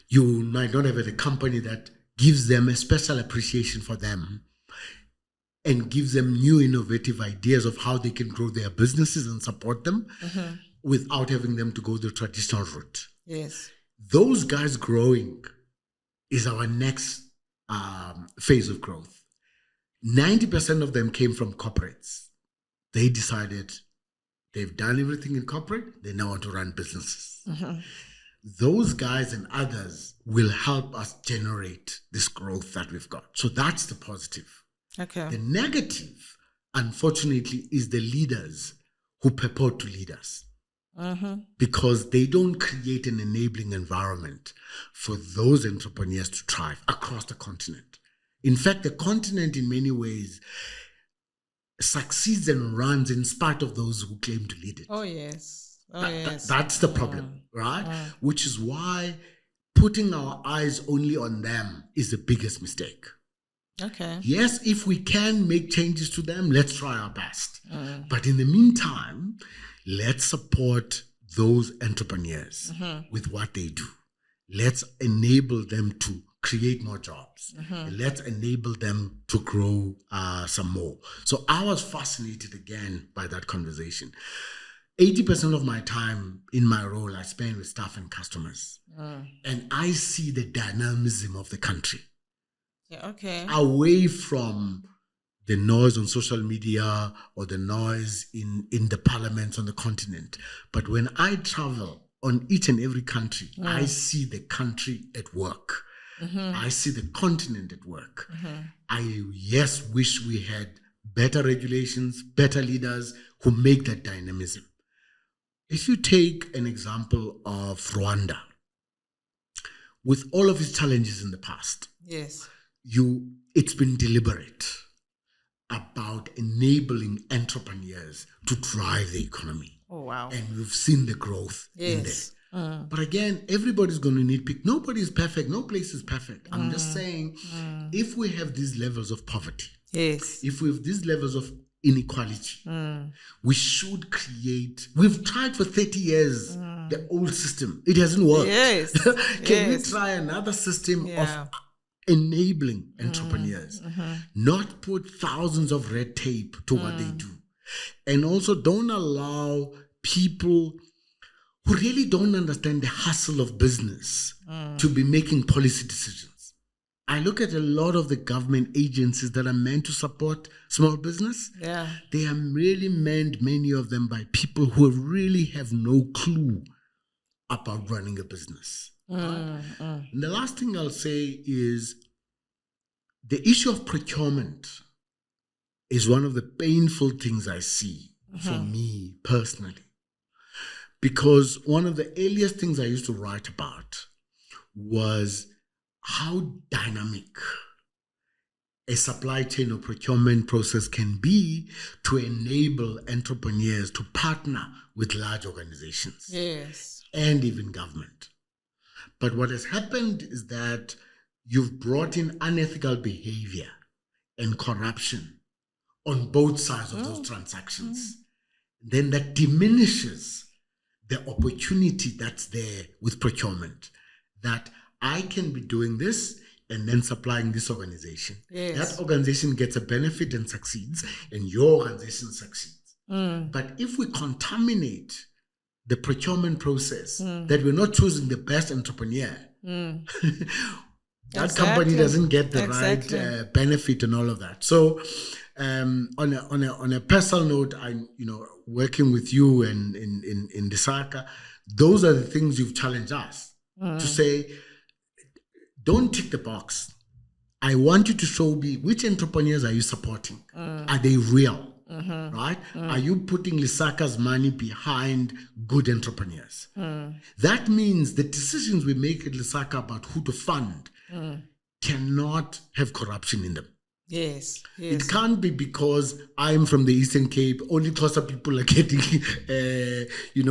You might not have had a company that gives them a special appreciation for them and gives them new innovative ideas of how they can grow their businesses and support them without having them to go the traditional route. Yes. Those guys growing is our next phase of growth. 90% of them came from corporates. They decided they've done everything in corporate, they now want to run businesses. Those guys and others will help us generate this growth that we've got. So that's the positive. Okay. The negative, unfortunately, is the leaders who purport to lead us. Because they don't create an enabling environment for those entrepreneurs to thrive across the continent. In fact, the continent in many ways succeeds and runs in spite of those who claim to lead it. Oh, yes. That's the problem, right? Which is why putting our eyes only on them is the biggest mistake. Okay. Yes, if we can make changes to them, let's try our best. But in the meantime, let's support those entrepreneurs with what they do. Let's enable them to create more jobs. And let's enable them to grow some more. So I was fascinated again by that conversation. 80% of my time in my role I spend with staff and customers. And I see the dynamism of the country. Yeah, okay. Away from the noise on social media or the noise in the parliaments on the continent. But when I travel on each and every country, I see the country at work. I see the continent at work. I, wish we had better regulations, better leaders who make that dynamism. If you take an example of Rwanda, with all of its challenges in the past, yes, it's been deliberate about enabling entrepreneurs to drive the economy. Oh, wow. And we've seen the growth in there. But again, everybody's going to nitpick. Nobody is perfect. No place is perfect. I'm just saying, if we have these levels of poverty, yes, if we have these levels of inequality, we should create, we've tried for 30 years, the old system. It hasn't worked. Yes. Can we try another system of enabling entrepreneurs, not put thousands of red tape to what they do, and also don't allow people who really don't understand the hustle of business to be making policy decisions. I look at a lot of the government agencies that are meant to support small business. Yeah. They are really meant, many of them, by people who really have no clue about running a business. Right? And the last thing I'll say is the issue of procurement is one of the painful things I see for me personally. Because one of the earliest things I used to write about was how dynamic a supply chain or procurement process can be to enable entrepreneurs to partner with large organizations. Yes. And even government. But what has happened is that you've brought in unethical behavior and corruption on both sides of those transactions. Then that diminishes the opportunity that's there with procurement, that I can be doing this and then supplying this organization. Yes. That organization gets a benefit and succeeds, and your organization succeeds. But if we contaminate the procurement process, that we're not choosing the best entrepreneur, that company doesn't get the right benefit and all of that. So on a personal note, I'm working with you and in Disaka, those are the things you've challenged us to say, don't tick the box. I want you to show me which entrepreneurs are you supporting. Are they real? Right? Are you putting Lisaka's money behind good entrepreneurs? That means the decisions we make at Lisaka about who to fund cannot have corruption in them. Yes. It can't be because I'm from the Eastern Cape, only Xhosa people are getting,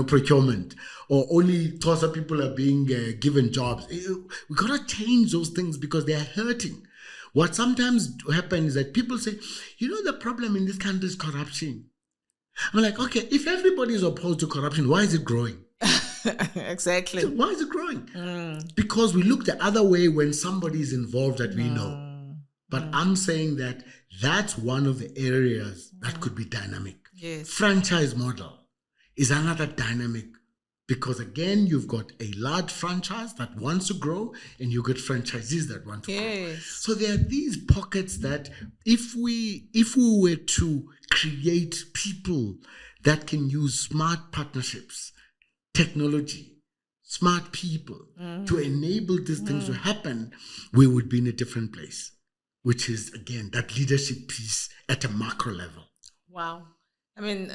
procurement, or only Xhosa people are being given jobs. We gotta change those things because they are hurting. What sometimes happens is that people say, the problem in this country is corruption. I'm like, okay, if everybody is opposed to corruption, why is it growing? Exactly. So why is it growing? Because we look the other way when somebody is involved that we know. But I'm saying that that's one of the areas that could be dynamic. Yes. Franchise model is another dynamic because, again, you've got a large franchise that wants to grow and you get franchisees that want to grow. So there are these pockets that if we were to create people that can use smart partnerships, technology, smart people to enable these things to happen, we would be in a different place, which is, again, that leadership piece at a macro level. Wow. I mean,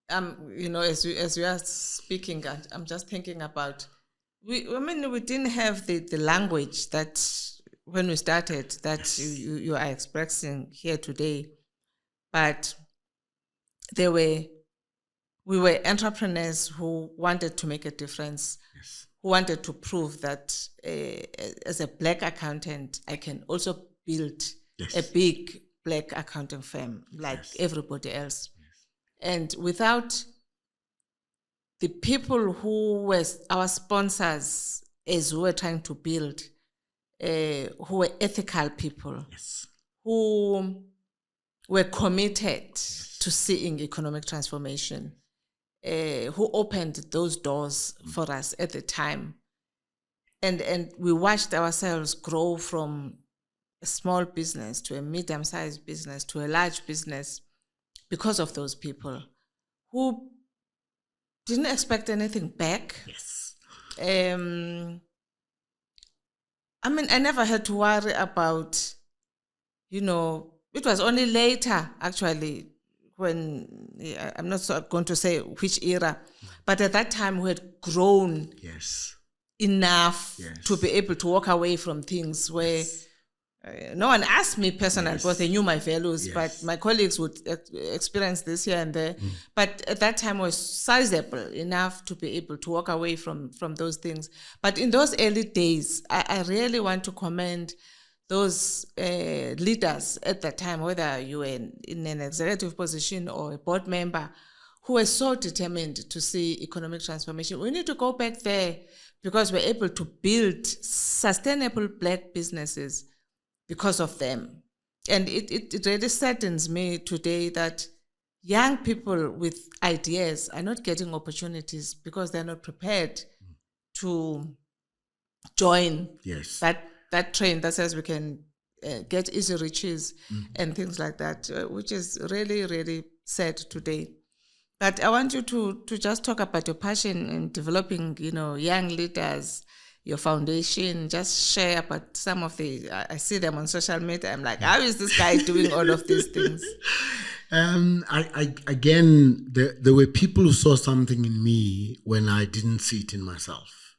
as we are speaking, I'm just thinking about, we didn't have the language that when we started that you are expressing here today, but we were entrepreneurs who wanted to make a difference, who wanted to prove that as a Black accountant, I can also build a big Black accounting firm like everybody else. And without the people who were our sponsors as we were trying to build, who were ethical people, who were committed to seeing economic transformation, who opened those doors for us at the time. And we watched ourselves grow from a small business to a medium-sized business to a large business because of those people who didn't expect anything back. I never had to worry about, it was only later, actually, when, I'm not going to say which era, but at that time we had grown enough to be able to walk away from things where no one asked me personally because they knew my values, but my colleagues would experience this here and there. But at that time I was sizable enough to be able to walk away from those things. But in those early days, I really want to commend those leaders at that time, whether you were in an executive position or a board member, who were so determined to see economic transformation. We need to go back there because we're able to build sustainable Black businesses because of them. And it really saddens me today that young people with ideas are not getting opportunities because they're not prepared to join that train that says we can get easy riches and things like that, which is really, really sad today. But I want you to just talk about your passion in developing, young leaders your foundation. Just share about some of the, I see them on social media. I'm like, how is this guy doing all of these things? Again, there were people who saw something in me when I didn't see it in myself.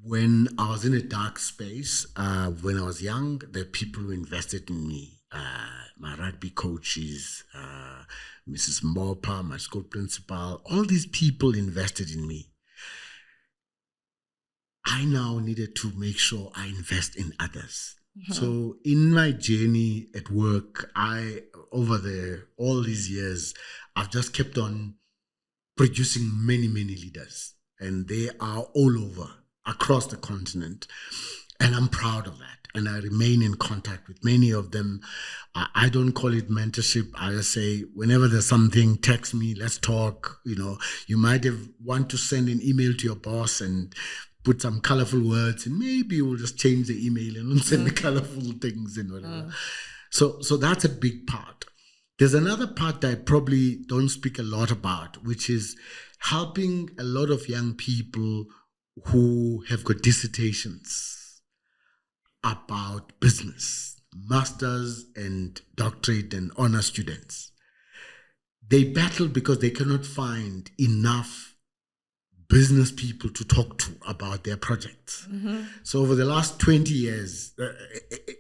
When I was in a dark space, when I was young, there were people who invested in me. My rugby coaches, Mrs. Mbopa, my school principal, all these people invested in me. I now needed to make sure I invest in others. So in my journey at work, all these years, I've just kept on producing many, many leaders. And they are all over, across the continent. And I'm proud of that. And I remain in contact with many of them. I don't call it mentorship. I just say, whenever there's something, text me, let's talk. You might want to send an email to your boss and put some colorful words, and maybe we'll just change the email and send the colorful things and whatever. So that's a big part. There's another part that I probably don't speak a lot about, which is helping a lot of young people who have got dissertations about business, masters and doctorate and honor students. They battle because they cannot find enough business people to talk to about their projects. So over the last 20 years,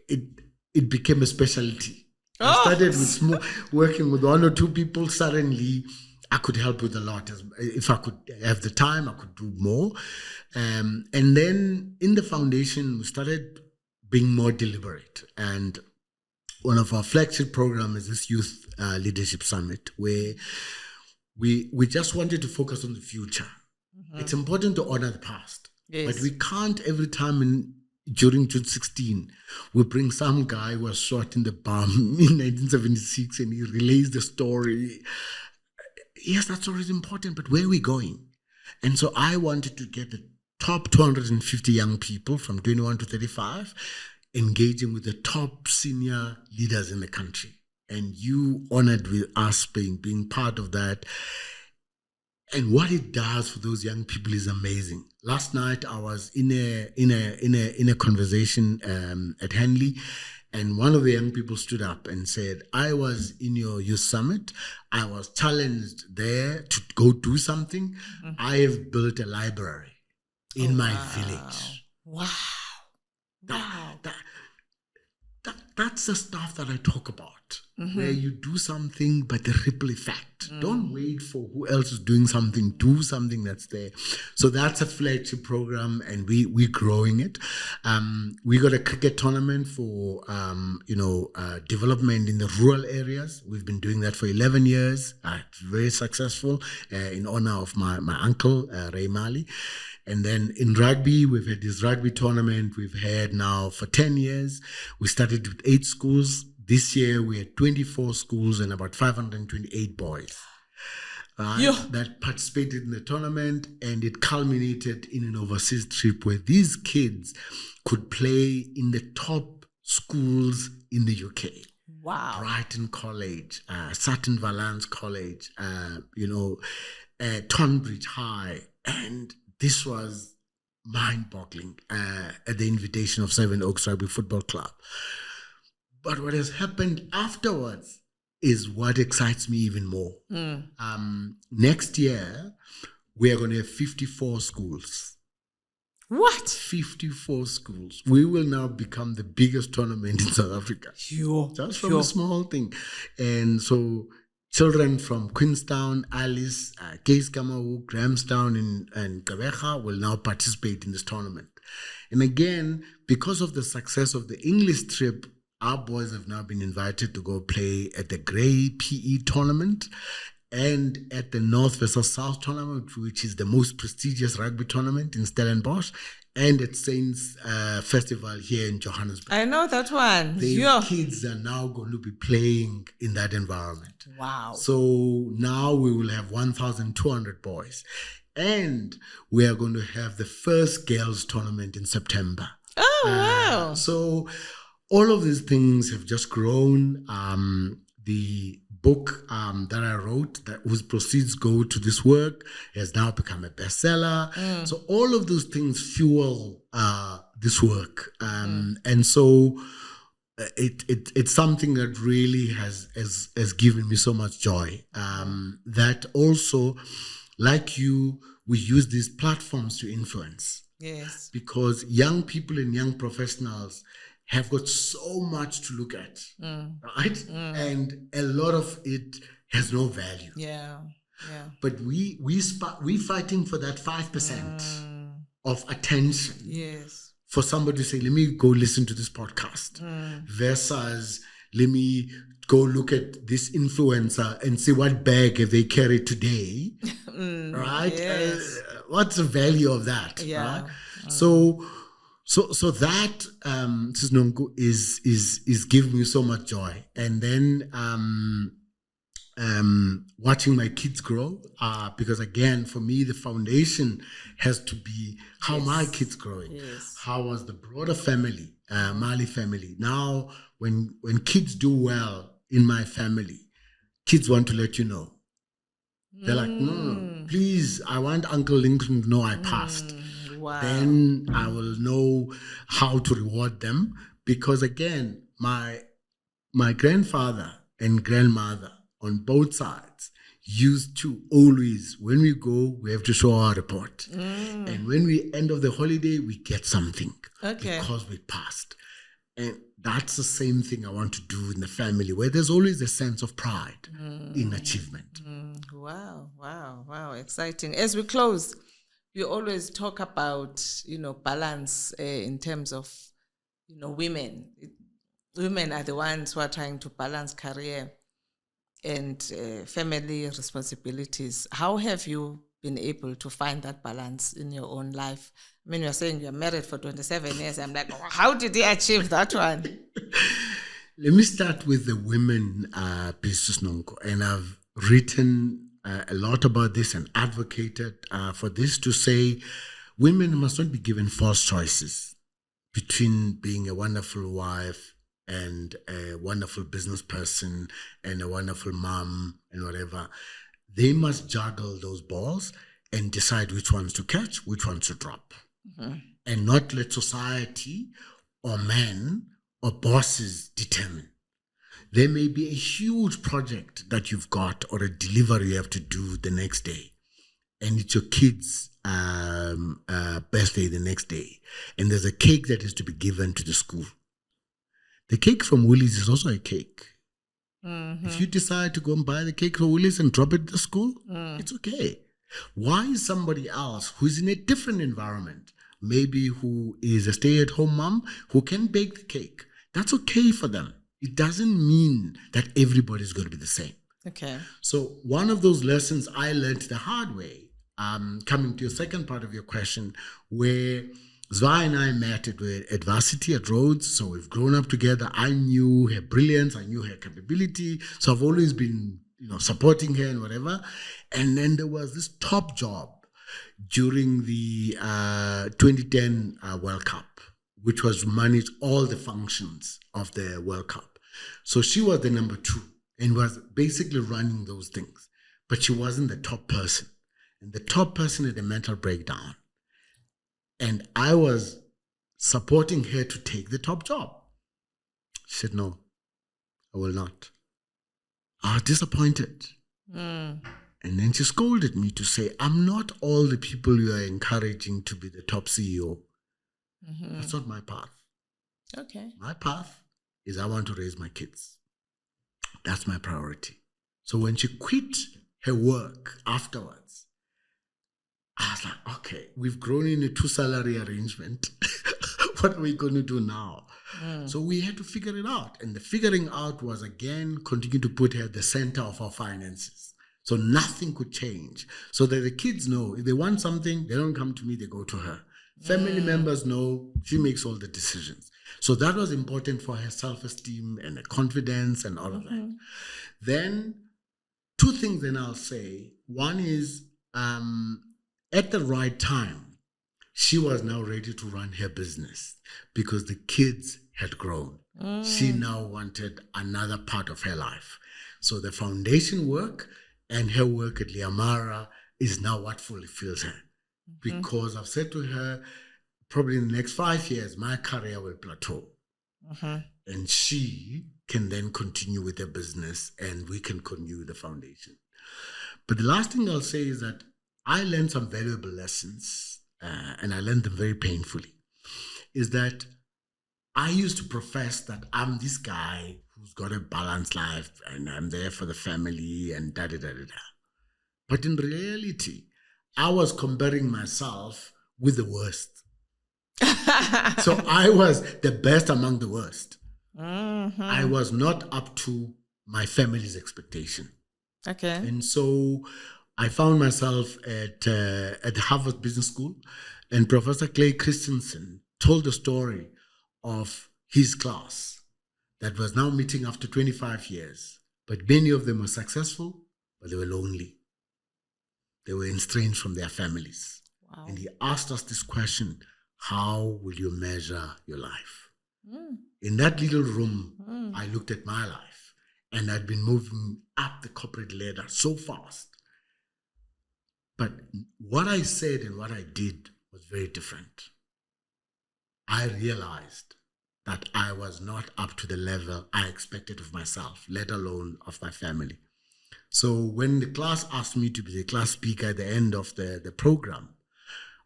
it became a specialty. I started with working with one or two people. Suddenly, I could help with a lot. If I could have the time, I could do more. And then in the foundation, we started being more deliberate. And one of our flagship programs is this Youth Leadership Summit, where we just wanted to focus on the future. It's important to honor the past, but we can't every time during June 16, we bring some guy who was shot in the bum in 1976 and he relays the story. Yes, that story is important, but where are we going? And so I wanted to get the top 250 young people from 21 to 35 engaging with the top senior leaders in the country. And you honored with us being part of that. And what it does for those young people is amazing. Last night I was in a conversation at Henley, and one of the young people stood up and said, I was in your youth summit. I was challenged there to go do something. I have built a library in my village. Wow. That's the stuff that I talk about, where you do something, but the ripple effect. Don't wait for who else is doing something. Do something that's there. So that's a flagship program, and we're growing it. We got a cricket tournament for development in the rural areas. We've been doing that for 11 years. It's very successful in honor of my uncle, Ray Mali. And then in rugby, we've had this rugby tournament we've had now for 10 years. We started with 8 schools. This year, we had 24 schools and about 528 boys that participated in the tournament. And it culminated in an overseas trip where these kids could play in the top schools in the UK. Wow. Brighton College, Sutton Valence College, Tonbridge High. And this was mind-boggling at the invitation of Seven Oaks Rugby Football Club. But what has happened afterwards is what excites me even more. Next year, we are going to have 54 schools. What? 54 schools. We will now become the biggest tournament in South Africa. Just from a small thing. And so children from Queenstown, Alice, Case Kamawu, Grahamstown, and Kabeja will now participate in this tournament. And again, because of the success of the English trip, our boys have now been invited to go play at the Grey PE tournament and at the North versus South tournament, which is the most prestigious rugby tournament in Stellenbosch, and at Saints Festival here in Johannesburg. I know that one. The kids are now going to be playing in that environment. Wow. So now we will have 1,200 boys. And we are going to have the first girls tournament in September. Oh, wow. So all of these things have just grown. The book that I wrote, whose proceeds go to this work, has now become a bestseller. So all of those things fuel this work, and so it's something that really has given me so much joy. That also, like you, we use these platforms to influence. Yes. Because young people and young professionals have got so much to look at, right? And a lot of it has no value. Yeah. But we fighting for that 5% of attention. Yes. For somebody to say, let me go listen to this podcast, versus let me go look at this influencer and see what bag have they carried today, right? Yes. What's the value of that? Yeah. Right? So that Sis Nonku is giving me so much joy. And then watching my kids grow, because again, for me, the foundation has to be how my kids growing. Yes. How was the broader family, Mali family? Now, when kids do well in my family, kids want to let you know. They're like, no, please, I want Uncle Lincoln to know I passed. Wow. Then I will know how to reward them, because again, my grandfather and grandmother on both sides used to always, when we go, we have to show our report. And when we end of the holiday, we get something because we passed. And that's the same thing I want to do in the family, where there's always a sense of pride in achievement. Wow. Exciting. As we close, you always talk about, balance in terms of, women. Women are the ones who are trying to balance career and family responsibilities. How have you been able to find that balance in your own life? I mean, you're saying you're married for 27 years. I'm like, how did you achieve that one? Let me start with the women business, Nonko. And I've written a lot about this and advocated for this, to say women must not be given false choices between being a wonderful wife and a wonderful business person and a wonderful mom and whatever. They must juggle those balls and decide which ones to catch, which ones to drop. And not let society or men or bosses determine. There may be a huge project that you've got, or a delivery you have to do the next day, and it's your kid's birthday the next day, and there's a cake that is to be given to the school. The cake from Woolies is also a cake. If you decide to go and buy the cake from Woolies and drop it at the school, it's okay. Why is somebody else who's in a different environment, maybe who is a stay-at-home mom, who can bake the cake? That's okay for them. It doesn't mean that everybody's going to be the same. Okay. So one of those lessons I learned the hard way, coming to your second part of your question, where Zwa and I met at Varsity at Rhodes, so we've grown up together. I knew her brilliance, I knew her capability, so I've always been, supporting her and whatever. And then there was this top job during the 2010 World Cup, which was to manage all the functions of the World Cup. So she was the number 2 and was basically running those things, but she wasn't the top person. And the top person had a mental breakdown. And I was supporting her to take the top job. She said, no, I will not. I was disappointed. And then she scolded me to say, I'm not all the people you are encouraging to be the top CEO. That's not my path. Okay. My path is I want to raise my kids. That's my priority. So when she quit her work afterwards, I was like, okay, we've grown in a 2-salary arrangement. What are we going to do now? So we had to figure it out. And the figuring out was, again, continue to put her at the center of our finances. So nothing could change. So that the kids know, if they want something, they don't come to me, they go to her. Family members know she makes all the decisions. So that was important for her self-esteem and her confidence and all of that. Then 2 things then I'll say. One is, at the right time, she was now ready to run her business because the kids had grown. She now wanted another part of her life. So the foundation work and her work at Liamara is now what fulfills her. Because I've said to her, probably in the next 5 years, my career will plateau. And she can then continue with her business and we can continue with the foundation. But the last thing I'll say is that I learned some valuable lessons, and I learned them very painfully, is that I used to profess that I'm this guy who's got a balanced life and I'm there for the family and da-da-da-da-da. But in reality, I was comparing myself with the worst. So I was the best among the worst. I was not up to my family's expectation. Okay. And so I found myself at Harvard Business School, and Professor Clay Christensen told the story of his class that was now meeting after 25 years. But many of them were successful, but they were lonely. They were estranged from their families. Wow. And he asked us this question: how will you measure your life? In that little room, I looked at my life, and I'd been moving up the corporate ladder so fast. But what I said and what I did was very different. I realized that I was not up to the level I expected of myself, let alone of my family. So when the class asked me to be the class speaker at the end of the program,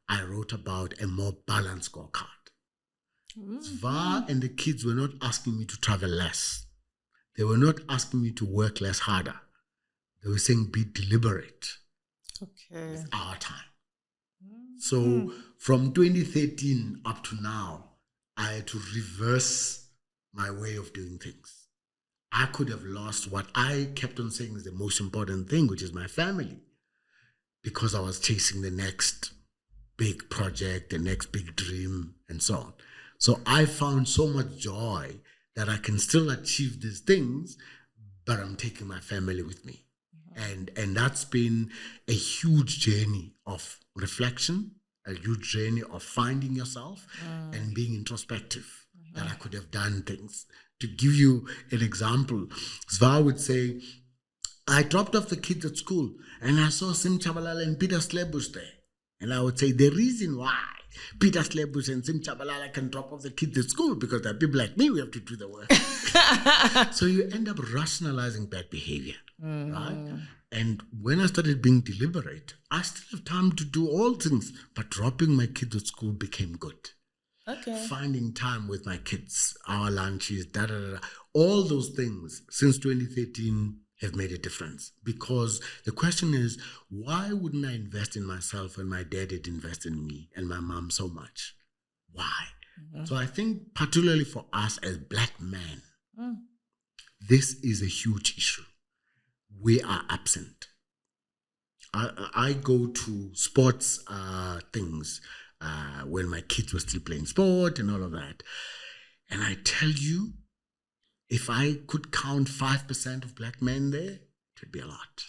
I wrote about a more balanced scorecard. Zva and the kids were not asking me to travel less. They were not asking me to work less harder. They were saying, be deliberate. Okay. It's our time. So from 2013 up to now, I had to reverse my way of doing things. I could have lost what I kept on saying is the most important thing, which is my family, because I was chasing the next big project, the next big dream, and so on. So I found so much joy that I can still achieve these things, but I'm taking my family with me. And that's been a huge journey of reflection, a huge journey of finding yourself and being introspective, that I could have done things. To give you an example, Zva would say, I dropped off the kids at school and I saw Sim Chabalala and Peter Slebush there. And I would say, the reason why Peter Slebush and Sim Chabalala can drop off the kids at school, because there are people like me who have to do the work. So you end up rationalizing bad behavior, right? And when I started being deliberate, I still have time to do all things, but dropping my kids at school became good. Okay. Finding time with my kids, our lunches, all those things since 2013 have made a difference. Because the question is, why wouldn't I invest in myself when my dad had invested in me and my mom so much? Why? So I think particularly for us as Black men, this is a huge issue. We are absent. I go to sports things when my kids were still playing sport and all of that. And I tell you, if I could count 5% of Black men there, it would be a lot.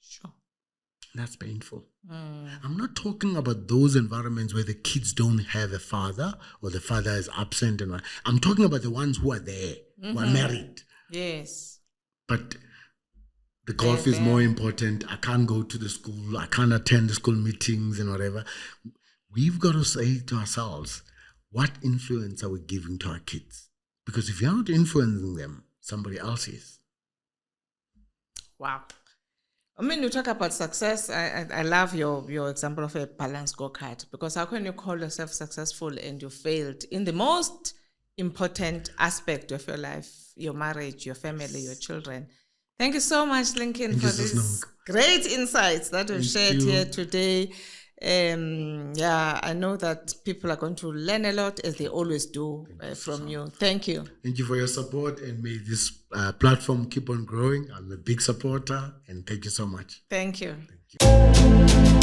Sure. That's painful. I'm not talking about those environments where the kids don't have a father or the father is absent. I'm talking about the ones who are there, who are married. Yes. But the golf is more important. I can't go to the school. I can't attend the school meetings and whatever. We've got to say to ourselves, what influence are we giving to our kids? Because if you're not influencing them, somebody else is. Wow. I mean, you talk about success. I love your example of a balanced scorecard, because how can you call yourself successful and you failed in the most important aspect of your life, your marriage, your family, your children? Thank you so much, Lincoln, for these great insights that you've shared here today. I know that people are going to learn a lot, as they always do, from you. Thank you. Thank you for your support, and may this platform keep on growing. I'm a big supporter, and thank you so much. Thank you. Thank you.